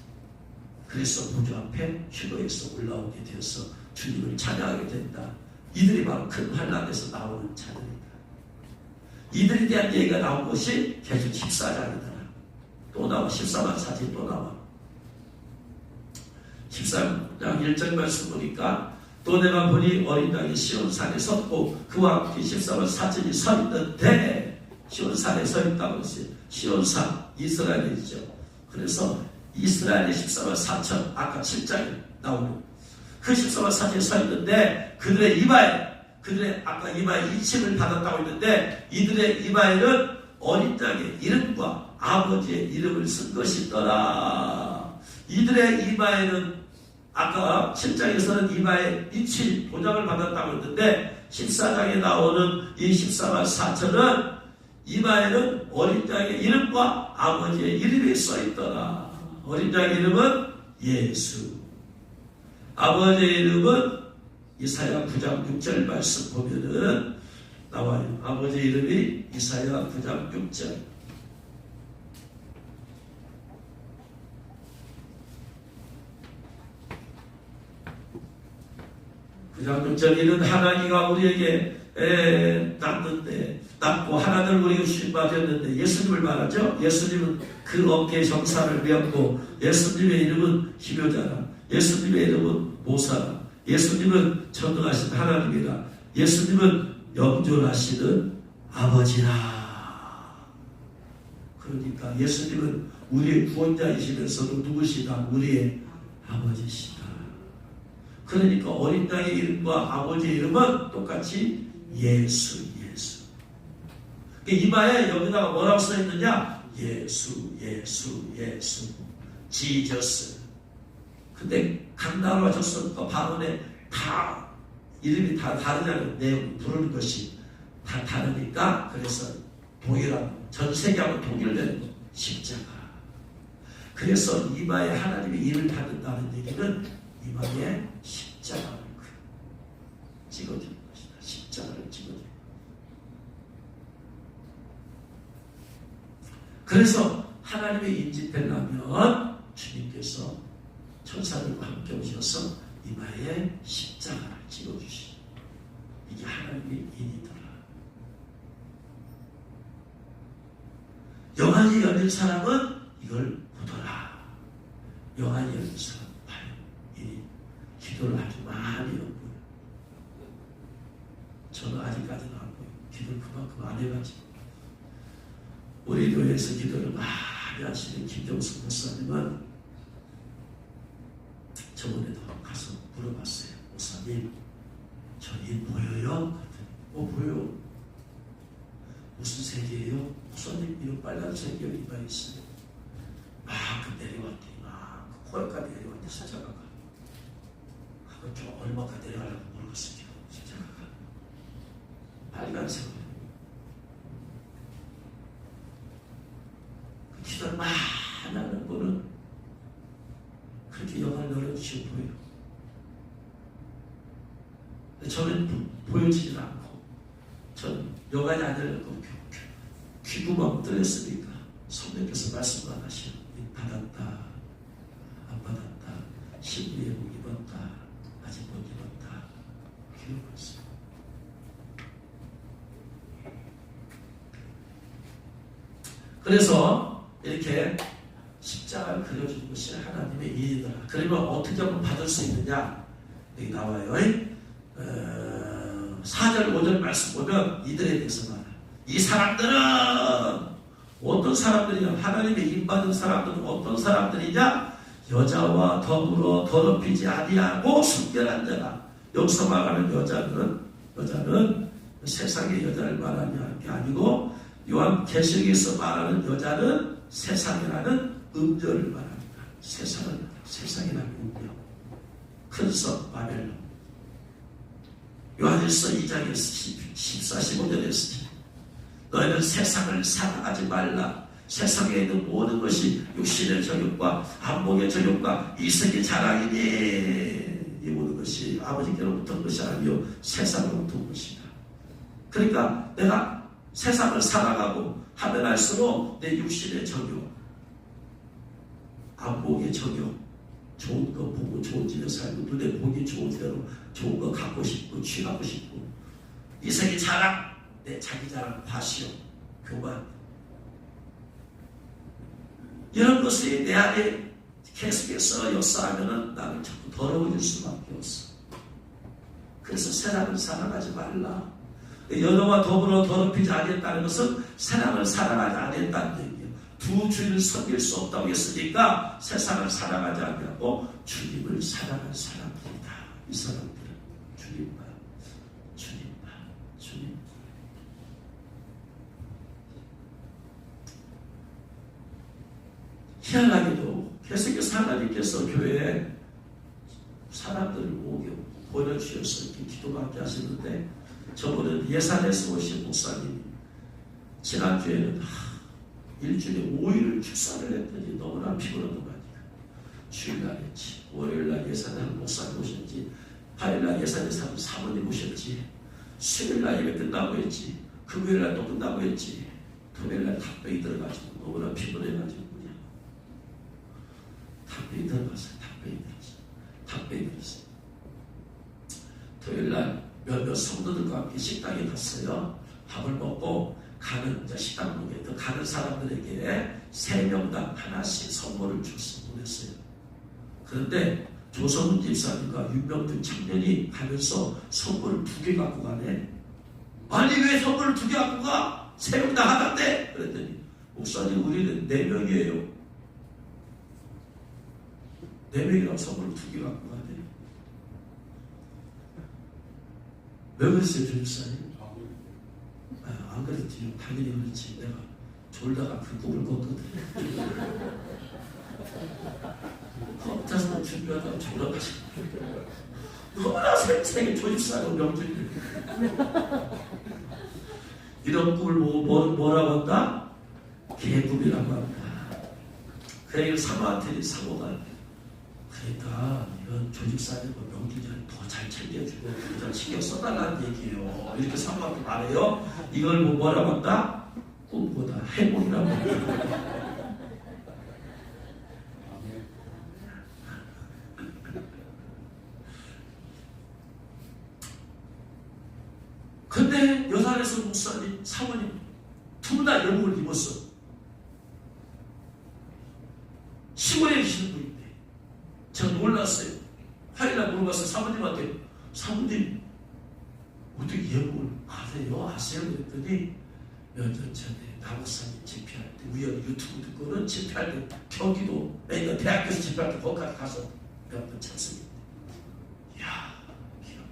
그래서 보좌 앞에 휴거에서 올라오게 되어서 주님을 찬양하게 된다. 이들이 바로 큰 환난에서 나오는 자들이다. 이들에 대한 얘기가 나온 것이 계속 14장이다. 또 나와 14만 4천 또 나와. 13장 1절 말씀 보니까 또 내가 보니 어린 양이 시온산에 섰고 그와 함께 14만 4천이 서 있는데 시온산에 서 있다고 했어요. 시온산 이스라엘이죠. 그래서 이스라엘의 14만 4천 아까 7장에 나오는 그 14만 4천이 서 있는데 그들의 아까 이마에 이침을 받았다고 했는데 이들의 이마에는 어린 양의 이름과 아버지의 이름을 쓴 것이더라. 이들의 이마에는 아까 7장에서는 이마에 이치 도장을 받았다고 했는데 14장에 나오는 이 14만 4천은 이마에는 어린 양의 이름과 아버지의 이름이 써있더라. 어린 양의 이름은 예수. 아버지의 이름은 이사야 9장 6절 말씀 보면은 나와요. 아버지 이름이 이사야 9장 6절. 9장 6절 이는 하나님과 우리에게 낳고 하나님을 우리가 주신받았는데 예수님을 말하죠. 예수님은 그 어깨에 정사를 메었고 예수님의 이름은 희묘자라. 예수님의 이름은 모사라. 예수님은 전능하신 하나님이라. 예수님은 영존하시는 아버지라. 그러니까 예수님은 우리의 구원자이시면서도 누구시다? 우리의 아버지시다. 그러니까 어린 양의 이름과 아버지의 이름은 똑같이 예수. 이마에 여기다가 뭐라고 써있느냐? 예수. 지저스. 근데 각 나라와 줬으니까 방언에 다 이름이 다 다르냐는 내용 부르는 것이 다 다르니까 그래서 동일하고 전 세계하고 동일되는 거 십자가. 그래서 이마에 하나님의 일을 받는다는 얘기는 이마에 십자가를 찍어주는 것이다. 십자가를 찍어주는 것이다. 그래서 하나님의 인집되려면 주님께서 천사들과 함께 오셔서 이마에 십자가를 찍어주시. 이게 하나님의 인이더라. 영안이 열린 사람은 이걸 보더라. 영안이 열린 사람 봐요. 이 기도를 아주 많이 했고요. 저는 아직까지는 안 보여요. 기도를 그만큼 안 해가지고. 우리 교회에서 기도를 많이 하시는 김정숙 목사님은 저번에도 가서 물어봤어요. 목사님, 저희 보여요? 보여. 무슨 색이에요? 목사님, 이런 빨간색이 이마 있어요. 내려왔더니 코에까지 내려왔더니 십자가가. 좀 얼마까지 내려가려고 모르겠어요. 십자가가. 빨간색으로. 기도를 많이 하는 분은 그렇게 영을 열어주시고 보여요. 저는 보여지질 않고 저는 여간이 안 열렸고 귀구멍 뚫렸으니까 성령께서 말씀 안 하시오. 받았다 안 받았다 신부의 복 입었다 아직 못 입었다 기록을 했어요. 그래서 이렇게 십자가를 그려주는 것이 하나님의 일이더라. 그러면 어떻게 하면 받을 수 있느냐? 여기 나와요. 4절 5절 말씀 보면 이들에 대해서 말해요. 이 사람들은 어떤 사람들이냐? 하나님의 인받은 사람들은 어떤 사람들이냐? 여자와 더불어 더럽히지 아니하고 순결한 자라. 여기서 말하는 여자는 세상의 여자를 말하는 게 아니고 요한계시록에서 말하는 여자는 세상이라는 음녀를 말합니다. 세상이라는 음녀. 큰 성 바벨론. 요한일서 2장에 14, 15절에 쓰지. 너희는 세상을 사랑하지 말라. 세상에 있는 모든 것이 육신의 정욕과 안목의 정욕과 이색의 자랑이니 이 모든 것이 아버지께로부터 온 것이 아니요 세상으로부터 온 것이다. 그러니까 내가 세상을 살아가고 하면 할수록 내 육신의 정욕, 안목의 정욕, 좋은 거 보고 좋은 집에 살고 눈에 보기 좋은 대로 좋은 거 갖고 싶고 취하고 싶고 이생의 자랑, 내 자기 자랑, 과시욕, 교만 이런 것이 내 안에 계속해서 역사하면은 나는 자꾸 더러워질 수밖에 없어. 그래서 세상을 사랑하지 말라. 여자와 더불어 더럽히지 않겠다는 것은 세상을 사랑하지 않겠다는 얘기예요. 두 주님을 섬길 수 없다고 했으니까 세상을 사랑하지 않고 주님을 사랑하는 사람들이다. 이 사람들은 주님만. 희한하게도 계속해서 하나님께서 교회에 사람들을 오게 보내주셔서 이렇게 기도받게 하시는데 저분은 예산에서 오신 목사님이 지난주에는 일주일에 5일을 축사를 했더니 너무나 피곤하더라고요. 주일날 했지. 월요일날 예산하는 목사님 오셨지. 화요일날 예산에서 사모님 오셨지. 수요일날 예배 끝나고 했지. 금요일날 또 끝나고 했지. 토요일날 답변이 들어가지고 너무나 피곤해가지고 그냥 답변이 들어갔어요. 답변이 들었어요. 토요일날 몇몇 성도들과 함께 식당에 갔어요. 밥을 먹고 가는 식당 목에 가는 사람들에게 3명당 하나씩 선물을 보냈어요. 그런데 조성훈 집사님과 윤명준 청년이 가면서 선물을 2개 갖고 가네. 아니 왜 선물을 2개 갖고 가? 3명 다 하나인데? 그랬더니 목사님 우리는 4명이에요. 4명이라고 선물을 2개 갖고 가네. 왜 그랬어요 조집사님? 안 그랬지요. 당연히 그렇지. 내가 졸다가 그 꿈을 꿨거든. 혼자서 준비하다가 졸아가지고 너무나 생생히 조집사님 명준이 이런 꿈을 뭐라고 한다? 개꿈이라고 한다. 그래 사모한테 사모가 그러니까 이건 조집사님과 명준이를 더 잘 챙겨주고 더 신경 써달라는 얘기예요. 이렇게 사모한테 말해요. 이걸 뭐라고 한다? 꿈보다 해몽이라고 한다. 근데 여산에서 목사님, 사모님 둘 다 예복을 입었어. 시골에 계시는 분인데 제가 놀랐어요. 화요일날 물어봤어요. 사모님한테 사모님 어떻게 예복을 아세요? 그랬더니 몇 년 전에 나무사님 집회할 때 우연히 유튜브 듣고는 집회할 때 경기도 대학교에서 집회할 때 거기까지 가서 몇 번 참석했는데 이야 기가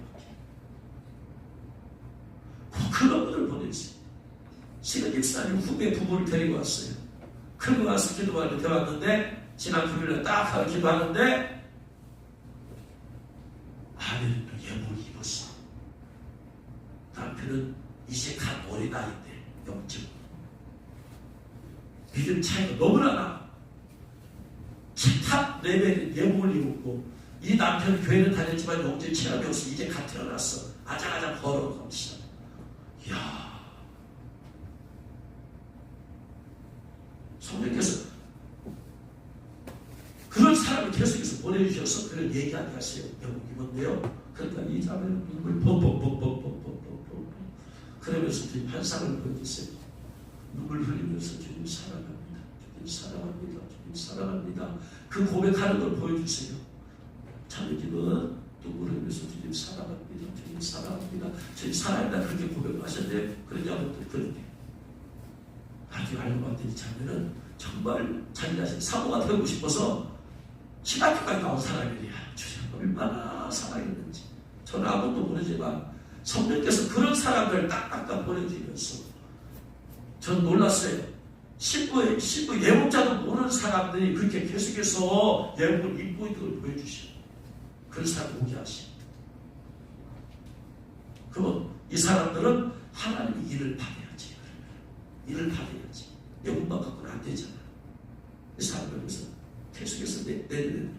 막혀. 그런 분을 보냈어요. 지금 집사님 후배 부부를 데리고 왔어요. 그리고 와서 기도하러 들어왔는데 지난 금요일에 딱 하고 기도하는데 아내는 또 예복을 입었어. 남편은 이제 갓 어린아이인데 영적 믿음 차이가 너무나 나. 탑 레벨의 예복을 입었고 이 남편은 교회는 다녔지만 영적 체험이 없어. 이제 갓 태어났어. 아장아장 걸어가고 시작. 이야 성령께서 그런 사람을 계속해서 보내주셔서 그걸 얘기하게 하세요. 예복 입었네요. 그러니까 이 자매는 눈물 벅벅벅벅벅벅벅벅 그러면서 주님 환상을 보여주세요. 눈물 흘리면서 주님 사랑합니다. 주님 사랑합니다. 주님 사랑합니다. 그 고백하는 걸 보여주세요. 자매님은 눈물 흘리면서 주님 사랑합니다. 주님 사랑합니다. 주님 사랑합니다. 그렇게 고백하셨는데 그러냐고 또 그런데 나중에 알고 봤더니 자매는 정말 자기 자신 사모가 되고 싶어서 신학교까지 나온 사람이야. 주님 얼마나 사랑했는지 저는 아무것도 모르지만 성령께서 그런 사람들을 딱딱딱 보내주면서 전 놀랐어요. 신부 예복자도 모르는 사람들이 그렇게 계속해서 예복을 입고 있는 걸 보여주시고 그런 사람을 오게 하시고 그럼 이 사람들은 하나님의 일을 받아야지. 일을 받아야지. 예복만 갖고는 안 되잖아. 이 사람들에서 계속해서 내년에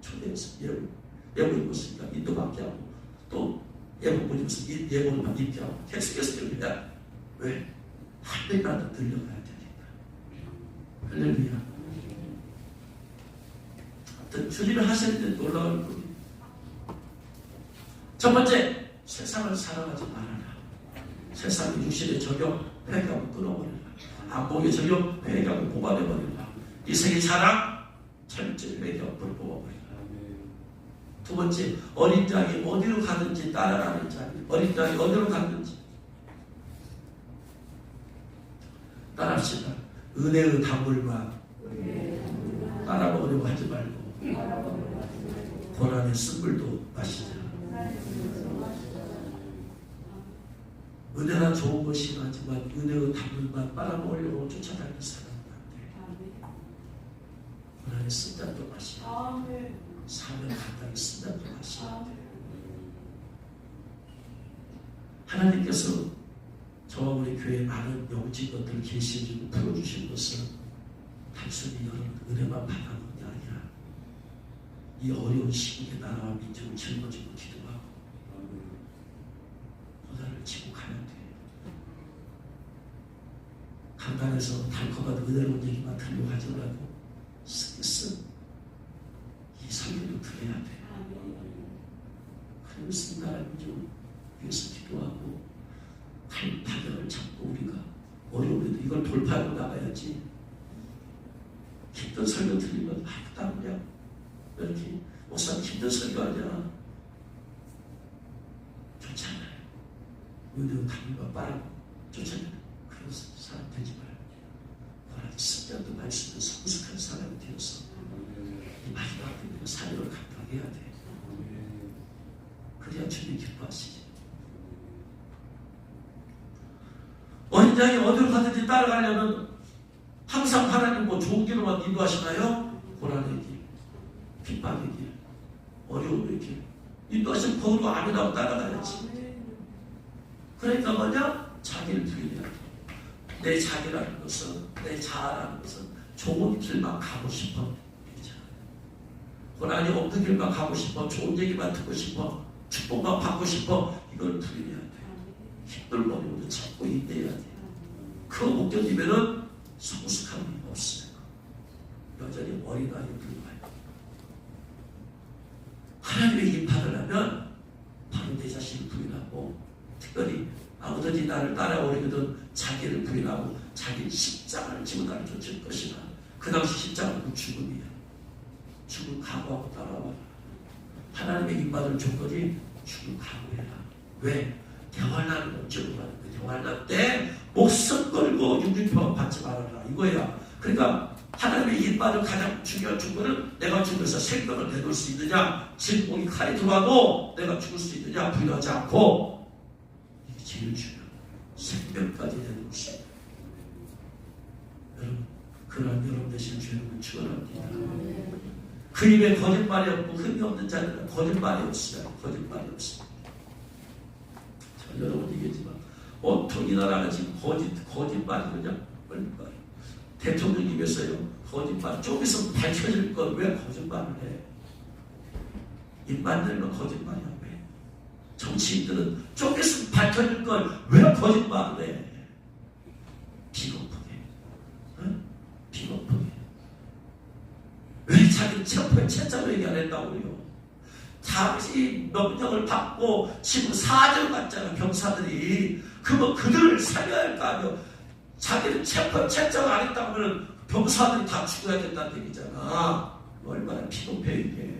초대해서 예복 입었으니까 인도받게 하고 또 예복 입어서 예복만 입게 하고 계속해서 그럽니다. 왜? 한 번이라도 들려가야 되니까. 할렐루야. 하여튼 주님을 하실 때 놀라운 분이 첫 번째 세상을 사랑하지 말아라. 세상의 육신의 적용 회개하고 끊어버리라. 안목의 적용 회개하고 뽑아내버리라. 이 세계 사랑 철저히 회개하고 뽑아버리라. 두 번째 어린 자기 어디로 가든지 따라가는 자기 어린 자기 어디로 가든지 따라합시다. 은혜의 단물만 따라먹으려고 하지 말고 고난의 쓴물도 마시자. 은혜가 좋은 것이 하지만 은혜의 단물만 빨아먹으려고 쫓아다니는 사람은 안 돼. 고난의 쓴잔도 마시자. 사면 간단히 쓴잔도 마시자. 하나님께서 저와 우리 교회에 많은 영적 것들을 계시해주고 풀어주신 것은 단순히 여러분 은혜만 받아보는 게 아니라 이 어려운 시국에 나라와 민족을 짊어지고 기도하고 고단을 치고 가야 돼. 강단에서 달콤한 은혜로운 얘기만 들려고 하지 말고 쓰겠어. 이 설교도 들어야 돼. 그러면서 나라 민족을 위해서 기도하고 발판을 잡고 우리가 어려움에도 이걸 돌파하고 나가야지. 힘든 설교 들리면 그냥 이렇게 목사님 힘든 설교 하냐. 좋잖아요. 은혜로 담임과 빠르고 좋잖아요. 그런 사람 되지 말고 하나님 성령도 말씀을 성숙한 사람이 되어서 이 마지막 때문에 사역을 감당해야 돼. 그래야 주님 기뻐하시지. 어린 양이 어디로 가든지 따라가려면 항상 하나님 뭐 좋은 길로만 인도하시나요? 고난의 길, 핍박의 길, 어려움의 길 인도하시면 거기로 아멘하고 따라가야지. 그러니까 뭐냐? 자기를 부인해야 돼. 내 자기라는 것은, 내 자아라는 것은 좋은 길만 가고 싶어. 고난이 없는 길만 가고 싶어. 좋은 얘기만 듣고 싶어. 축복만 받고 싶어. 이걸 부인해야 돼. 힘들고 어려움도 참고 인내해야 돼. 그거 못 견디면은 성숙한 의미가 없어요. 여전히 어린아이를 불러와요. 하나님의 인파를 하면 바로 내 자신을 부인하고, 특별히 아무든지 나를 따라오려거든 자기를 부인하고 자기 십자가를 지고 나를 쫓을 것이나, 그 당시 십자가는 죽음이야. 죽음 각오하고 따라와. 하나님의 인받을 조건이 죽음 각오해라. 왜? 대환란을 목적으로 하는 거야. 대환란 때 목숨 걸고 육류평 받지 말아라 이거야. 그러니까 하나님의 인받을 가장 중요한 조건은 내가 죽어서 생명을 내놓을 수 있느냐, 질곡이 칼이 들어와도 내가 죽을 수 있느냐 부인하지 않고, 이게 제일 중요한 생명까지 내놓을 수 있다. 여러분, 그러한 여러분 되신 주님을 축원합니다. 그 입에 거짓말이 없고 흠이 없는 자들은 거짓말이 없어요. 거짓말이 없어요. 여러분 얘기했지만 온통 이 나라가 지금 거짓말이 그냥 얼마나 대통령 입에서요 거짓말 쪽에서 밝혀질 걸 왜 거짓말을 해? 입만 열면 거짓말이야. 왜? 정치인들은 쪽에서 밝혀질 걸 왜 거짓말을 해? 비겁하게, 응? 비겁하게. 왜 자기는 체포에 채자로 얘기 안 했다고요? 잠시 명령을 받고 지금 4절 갔잖아. 병사들이 그러면 그들을 살려야 할 거 아니야. 자기는 체포에 채자로 안 했다고 하면 병사들이 다 죽어야 된다는 얘기잖아. 얼마나 비겁해 이게.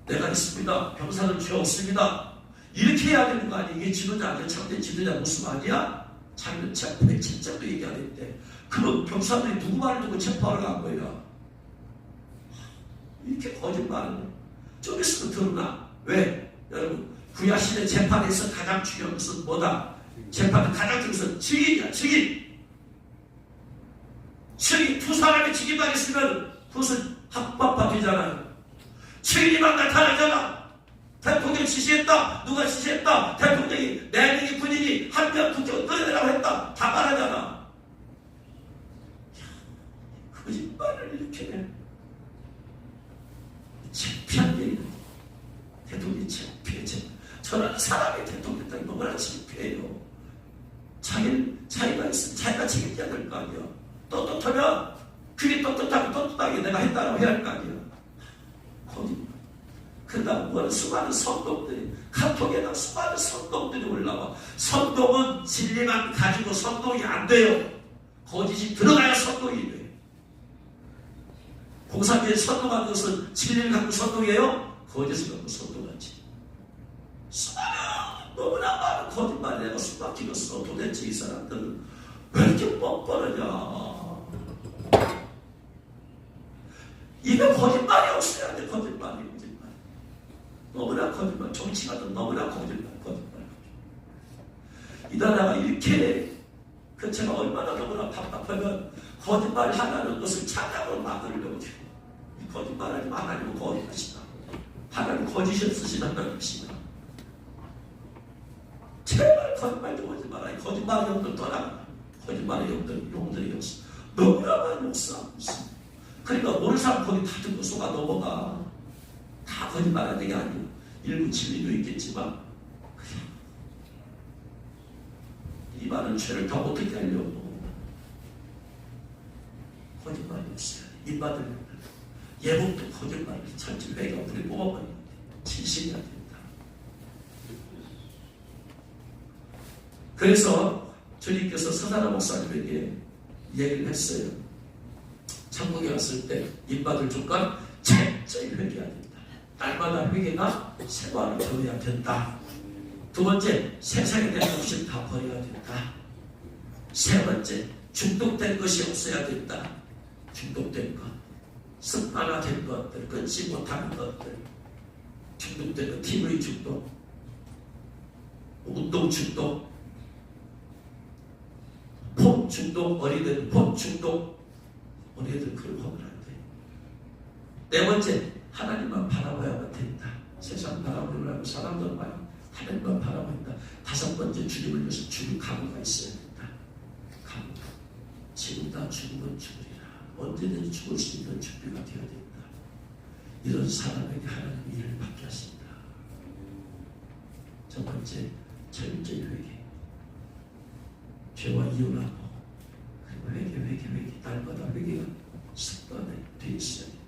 내가 있습니다. 병사들 죄 없습니다. 이렇게 해야 되는 거 아니야. 이게 지도자 아니야. 참된 지도자 모습 아니야? 자기는 체포에 채자도 얘기 안 했대. 그럼 병사들이 누구 말을 듣고 체포하러 간 거야? 이렇게 거짓말을 좀 있으면 드러나. 왜? 여러분, 구약시대 재판에서 가장 중요한 것은 뭐다? 재판은 가장 중요한 것은 증인이야. 증인. 증인. 두 사람이 증인만 있으면 그것은 합법화 되잖아요. 증인만 나타나잖아. 대통령이 지시했다. 누가 지시했다. 대통령이 4명의 군인이 한 명 국정을 끌어내라고 했다. 다 말하잖아. 거짓말을 이렇게 해. 창피한 일이다. 대통령이 창피해. 저런 사람이 대통령 땅에 너무나 창피해요. 자기가 있으면 자기가 책임져야 될 거 아니야. 떳떳하면 그게 떳떳하게 내가 했다라고 해야 할 거 아니야. 거짓말. 그러다 보면 수많은 선동들이 카톡에다 수많은 선동들이 올라와. 선동은 진리만 가지고 선동이 안 돼요. 거짓이 들어가야 선동이 돼. 공사기에 선동한 것은 진리를 갖고 선동이에요? 거짓을 갖고 선동하지. 너무나 많은 거짓말이 내가 숨막히겠어. 도대체 이 사람들은 왜 이렇게 뻔뻔하냐. 입에 거짓말이 없어야 돼. 거짓말. 너무나 거짓말. 정치가도 너무나 거짓말. 이 나라가 이렇게 제가 얼마나 너무나 답답하면 거짓말 하나는 것을 찬양으로 만들려고 해요. 거짓말하지 마. 하나님은 거짓하시다. 하나님 거짓이 없으신 하나님이시다. 제발 거짓말 좀 하지 마라. 거짓말의 영들 떠나가. 거짓말의 영들이 없어. 너무나 많이 없어. 그러니까 온 사람 거기 다 듣고 속아 넘어가. 다 거짓말하는 게 아니에요. 일부 진리도 있겠지만 이 많은 죄를 다 어떻게 하려고 거짓말이 없어요. 입맛을 예복도 거짓말을 천지배가 불이 뽑아버리는데 진실이야 된다. 그래서 주님께서 서사라 목사님에게 얘기를 했어요. 천국에 왔을 때 입맛을 조건 철저히 회개해야 된다. 날마다 회개가 생활을 버려야 된다. 두 번째, 세상에 대한 욕심 다 버려야 된다. 세 번째, 중독된 것이 없어야 된다. 중독된 것, 습관화된 것들, 끊지 못하는 것들, 중독된 것, TV 중독, 운동 중독, 폰 중독, 어린애들 폰 중독, 어린애들 그걸 보면 안 돼. 네 번째, 하나님만 바라봐야만 된다. 세상 바라보지 말고 사람들 봐요. 하나님만 바라본다. 다섯 번째, 주님을 위해서 죽을 각오가 있어야 된다. 각오. 지금 다 죽으면 죽으리라. 언제든지 죽을 수 있는 준비가 되어야 된다. 이런 사람에게 하나님이 일을 받게 하신다. 첫 번째, 철저히 회개. 죄와 이혼하고 그리고 회개 날마다 회개가 습관에 되어 있어야 된다.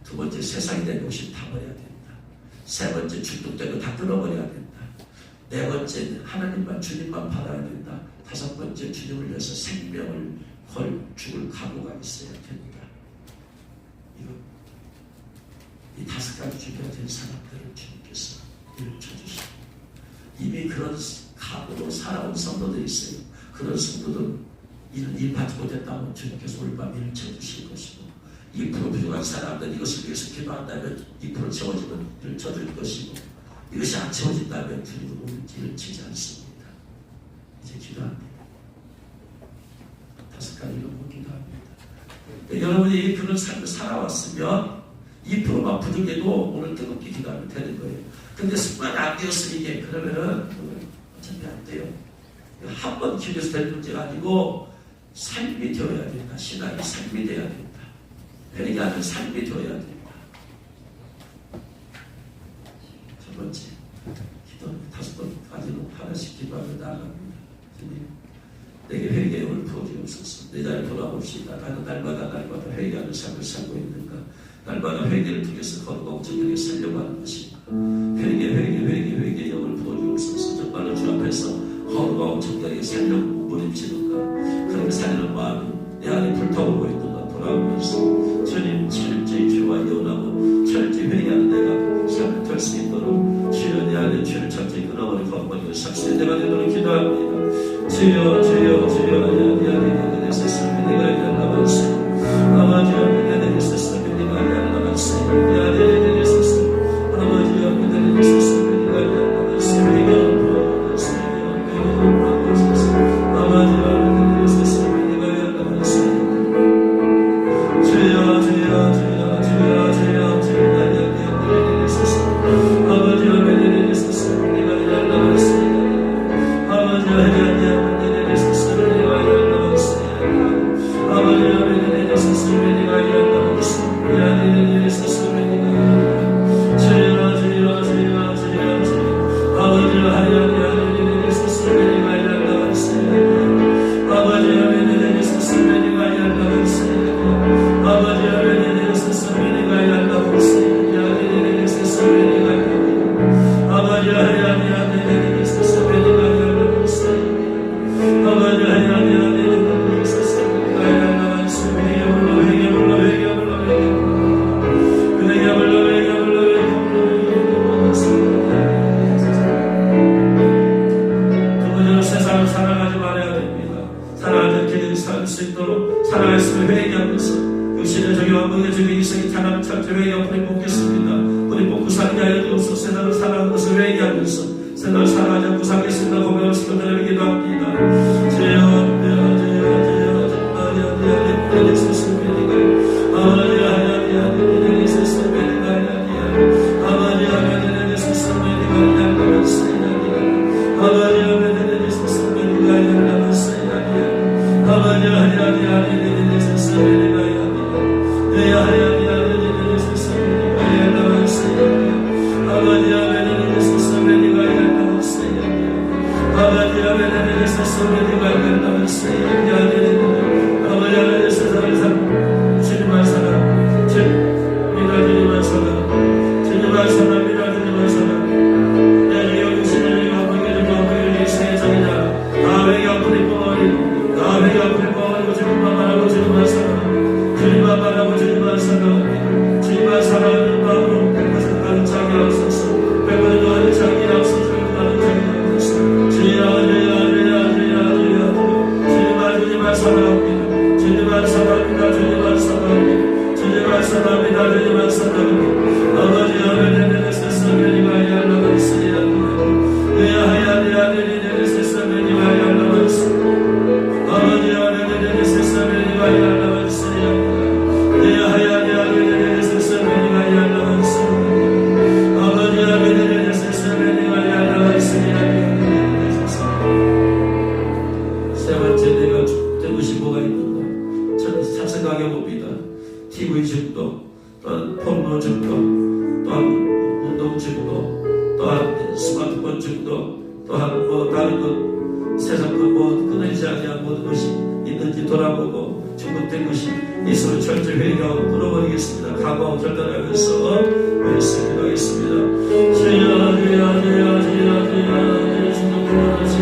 두 번째, 세상에 대한 욕심 다 버려야 된다. 세 번째, 중독된 거 다 끊어버려야 된다. 네 번째는 하나님만 주님만 받아야 된다. 다섯 번째, 주님을 위해서 생명을 걸 죽을 각오가 있어야 된다. 이 다섯 가지 준비가 된 사람들을 주님께서 이를 쳐주시고 이미 그런 각오로 살아온 성도들이 있어요. 그런 성도들은 이런 일 받지 못했다면 주님께서 오늘 밤 일을 쳐주실 것이고 2% 부족한 사람들 이것을 위해서 기도한다면 2% 채워지면 일을 쳐줄 것이고 이것이 안 채워진다면 주님은 오늘 일을 치지 않습니다. 이제 기도합니다. 다섯 가지 놓고 기도합니다. 여러분이 그런 삶을 살아왔으면 2%만 부족해도 오늘 뜨겁게 기도하면 되는 거예요. 근데 습관이 안 되었으니 그러면은 어차피 안 돼요. 한 번 기도해서 될 문제가 아니고 삶이 되어야 된다. 신앙이 삶이 되어야 된다. 회개하는 삶이 되어야 된다. 첫 번째, 기도 다섯 번까지는 하나씩 기도하며 나아갑니다. 주님, 내게 회개의 영을 부어주옵소서. 내 자를 돌아봅시다. 나는 날마다 회개하는 삶을 살고 있는가? 날마다 회개를 통해서 거룩하고 정결하게 살려고 하는 것인가? 회개의 영을 부어주옵소서. 정말로 주 앞에서 거룩하고 정결하게 살려고 몸부림치는가? 그렇게 살리는 마음이 내 안에 불타오르고 있는가? 돌아보면서 주님 철저히 죄와 이혼하고 철저히 회개하는 내가 삶을 될 수 있도록 주여 내 안에 죄를 철저히 끊어버리고 거룩하게 삽시에 내가 되도록 기도합니다. 주여 미안해 내 세상에 내가 일어나면서 아버지여 내 세상에 내가 일어나면서 미안해 내 세상에 아버지여 내 세상에 내가 일어나면서 회개를 부어주옵소서. 아버지여 내 세상에 내가 일어나면서 주여 TV 중독, 또한 포르노 중독, 또한 운동 중독, 또한 스마트폰 중독, 또한 다른 것, 세상 것 끊어지지 아니한 모든 것이 있는지 돌아보고 중독된 것이 있으면 철저히 회개하고 끊어버리겠습니다. 각오하고 결단하면서 말씀을 하겠습니다. 주여 주여 주여 주여 주여 중독된 것이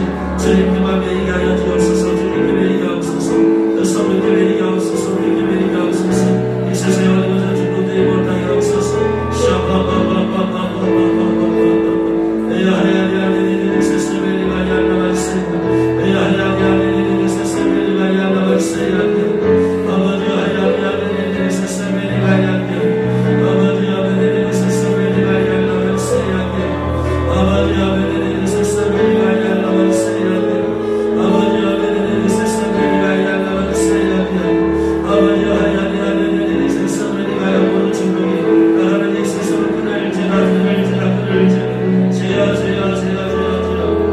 주님께만 매이게 하여 주옵소서. 주님께 매이게 하옵소서. 그 성령께 매이게 하옵소서. 우리께 매이게 하옵소서. 이 세상에 어디 가서 중독되지 못하게 하옵소서. 샤바바바바바바바바바바 에야야야야야야 세스베리가 야나마세야 에야야야야야야 세스베리가 야나마세야 아버지 야야야야야 세스베리가 야나마세야 아버지 야야야야 세스베리가 야나마세야 아버지 야야야야 세스베리가 야나마세야 아버지 야야야야 세스베리가 야나마세야 아버지 야야야야 세스베리가 야나마세야 중독이 하나님 세상을 끊을지라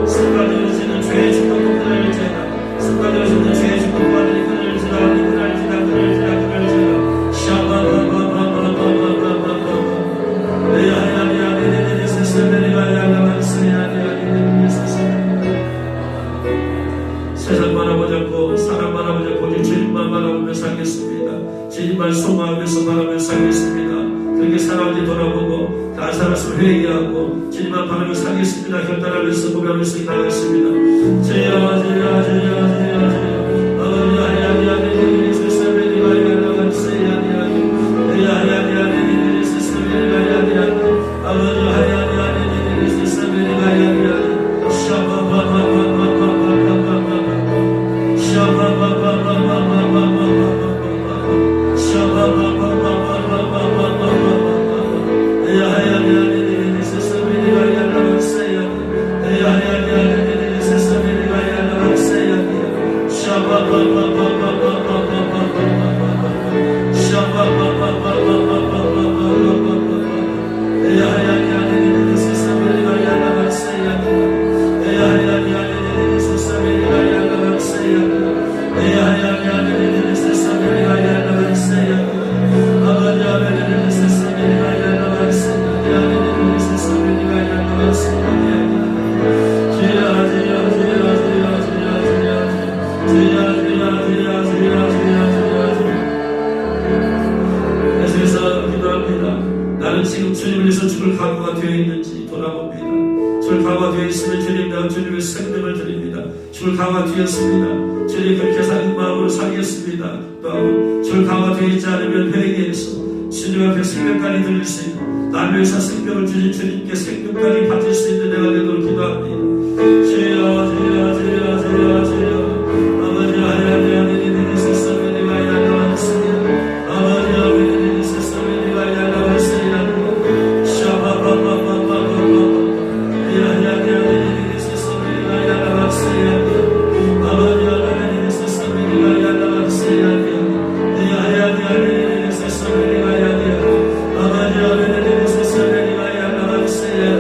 습관되어지는 죄의 중독도 끊을지라 습관되어지는 죄의 중독도 끊을지라 샤바바바바바바바바바바 야야야야야야 세스베리가 야나마세야 세상 바라보지 않고 사람 바라보지 않고 주님만 바라보며 살겠습니다. 주님만 소망하면서 바라며 살겠습니다. 그렇게 살아오지 돌아보고 다 살았으면 회개하고 주님만 바라며 살겠습니다. 결단하면서 고백하면서 나가겠습니다. 주여 주여 주여 주여 주여 아버지 야야야야야 세스베리가 야나마세야 야야야야야 세스베리가 야나마세야 아버지 야야야야야 세스베리가 야나마세야 샤바바바바바바바바바 샤바바바바바바바바바 샤바바바바바바바바바 야야야야야 세스베리가 야나마세야 야야야야야 세스베리가 야나마세야 샤바바바바바바바바바바 샤바바바바바바바바바 야야야야야 세스베리가 야나마세야 야야야야야 세스베리가 야나마세야 야야야야야 세스베리가 야나마세야 아버지 아버지 세스베리가 야나마세야 야야야야 세스베리가 야나마세야 주여 주여 주여 주여 주여 주여 주여 주여 주여 계속해서 기도합니다. 나는 지금 주님을 위해서 죽을 각오가 되어 있는지 돌아봅니다. 죽을 각오가 되어 있으면 주님 내가 주님의 생명을 드립니다. 죽을 각오가 되었습니다. 주님 그렇게 사는 마음으로 살겠습니다. 또 죽을 각오가 되어 있지 않으면 회개해서 주님 앞에 생명까지 드릴 수 있는 나를 위해서 생명을 주신 주님께 생명까지 받을 수 있는 내가 되도록 기도합니다. 주여 주여 주여 주여 주여 아버지 하나님 세상에가 야나마세야 아버지 하나님 세상에가 야나마세야 샤바바바바바바바 야야야야 세상에가 야나마세야 아버지 하나님 세상에가 야나마세야 야야야야 세상에가 야나마세야 아버지 하나님 세상에가 야나마세야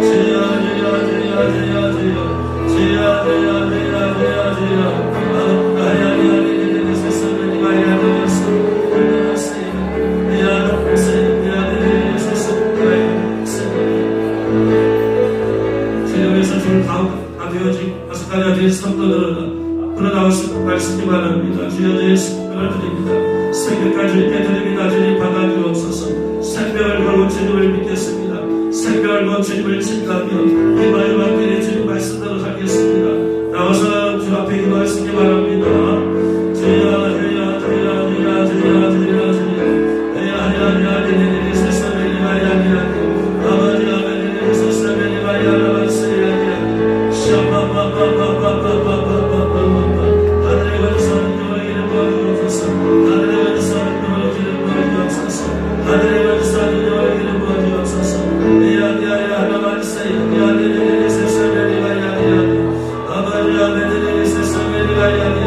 주여 주여 주여 주여 주여 주여 성도들은 앞으로 나와서 말씀이 바랍니다. 주여 주의 생명을 드립니다. 생명까지 주님께 드립니다. 주님 받아주옵소서. 생명을 걸고 주님을 믿겠습니다. 생명을 걸고 주님을 증거하며 이 마지막 때에 주님 말씀대로 살겠습니다. 나와서 주 앞에 기도하시기 바랍니다. 주여 주여 주여 주여 주여 주여 주여 하야하야하야하야 세상에 하야하야 아버지 아버지 세상에 하야하야 하늘의 권세는 너에게 부어주옵소서. 하늘의 권세는 너에게 부어주옵소서. 하늘의 권세는 너에게 부어주옵소서. 야야야 하나만세 야야야 세상에 야야야 아버지 아버지 세상에 야야야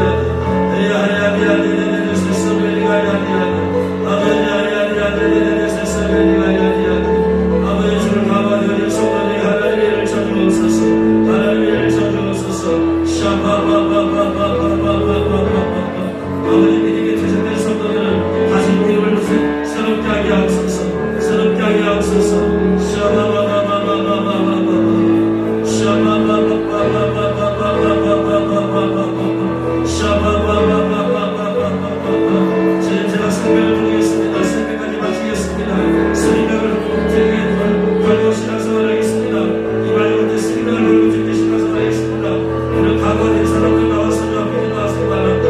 야야야 세상에 야야야 아버지 야야야 세상에 야야야 아버지 주를 감화되는 성도들이 하나님의 일을 쳐주옵소서. 하나님의 일을 쳐주옵소서. 아버지 믿음의 퇴색된 성도들은 다시 믿음을 새롭게 하게 하옵소서. 새롭게 하게 하옵소서. 제가 생명을 드리겠습니다. 생명까지 마치겠습니다. 생명을 드리게 걸고 신앙생활을 하겠습니다. 이 말고 생명을 걸고 주께 신앙생활을 하겠습니다. 오늘 각오된 사람들 나와서 저 앞에 기도하시기 바랍니다.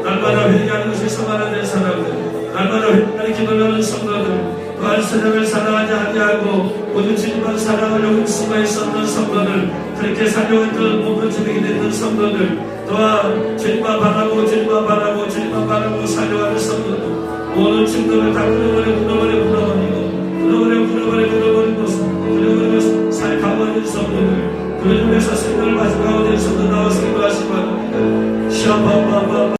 날마다 회개하는 것이 성화된 사람들, 날마다 회개하는 기도를 하는 성도들, 또한 세상을 사랑하지 아니하고 모두 주님만 사랑하려고 수고했었던 성도들, 그렇게 살려고 했던 몸으로 주님이 됐던 성도들, 또한 주님만 바라고 주님만 바라고 주님만 바라고 살려가는 성도들, 모든 충동을 다 끊어버리고 살 강화된 성도들, 그러면서 생명을 마지막으로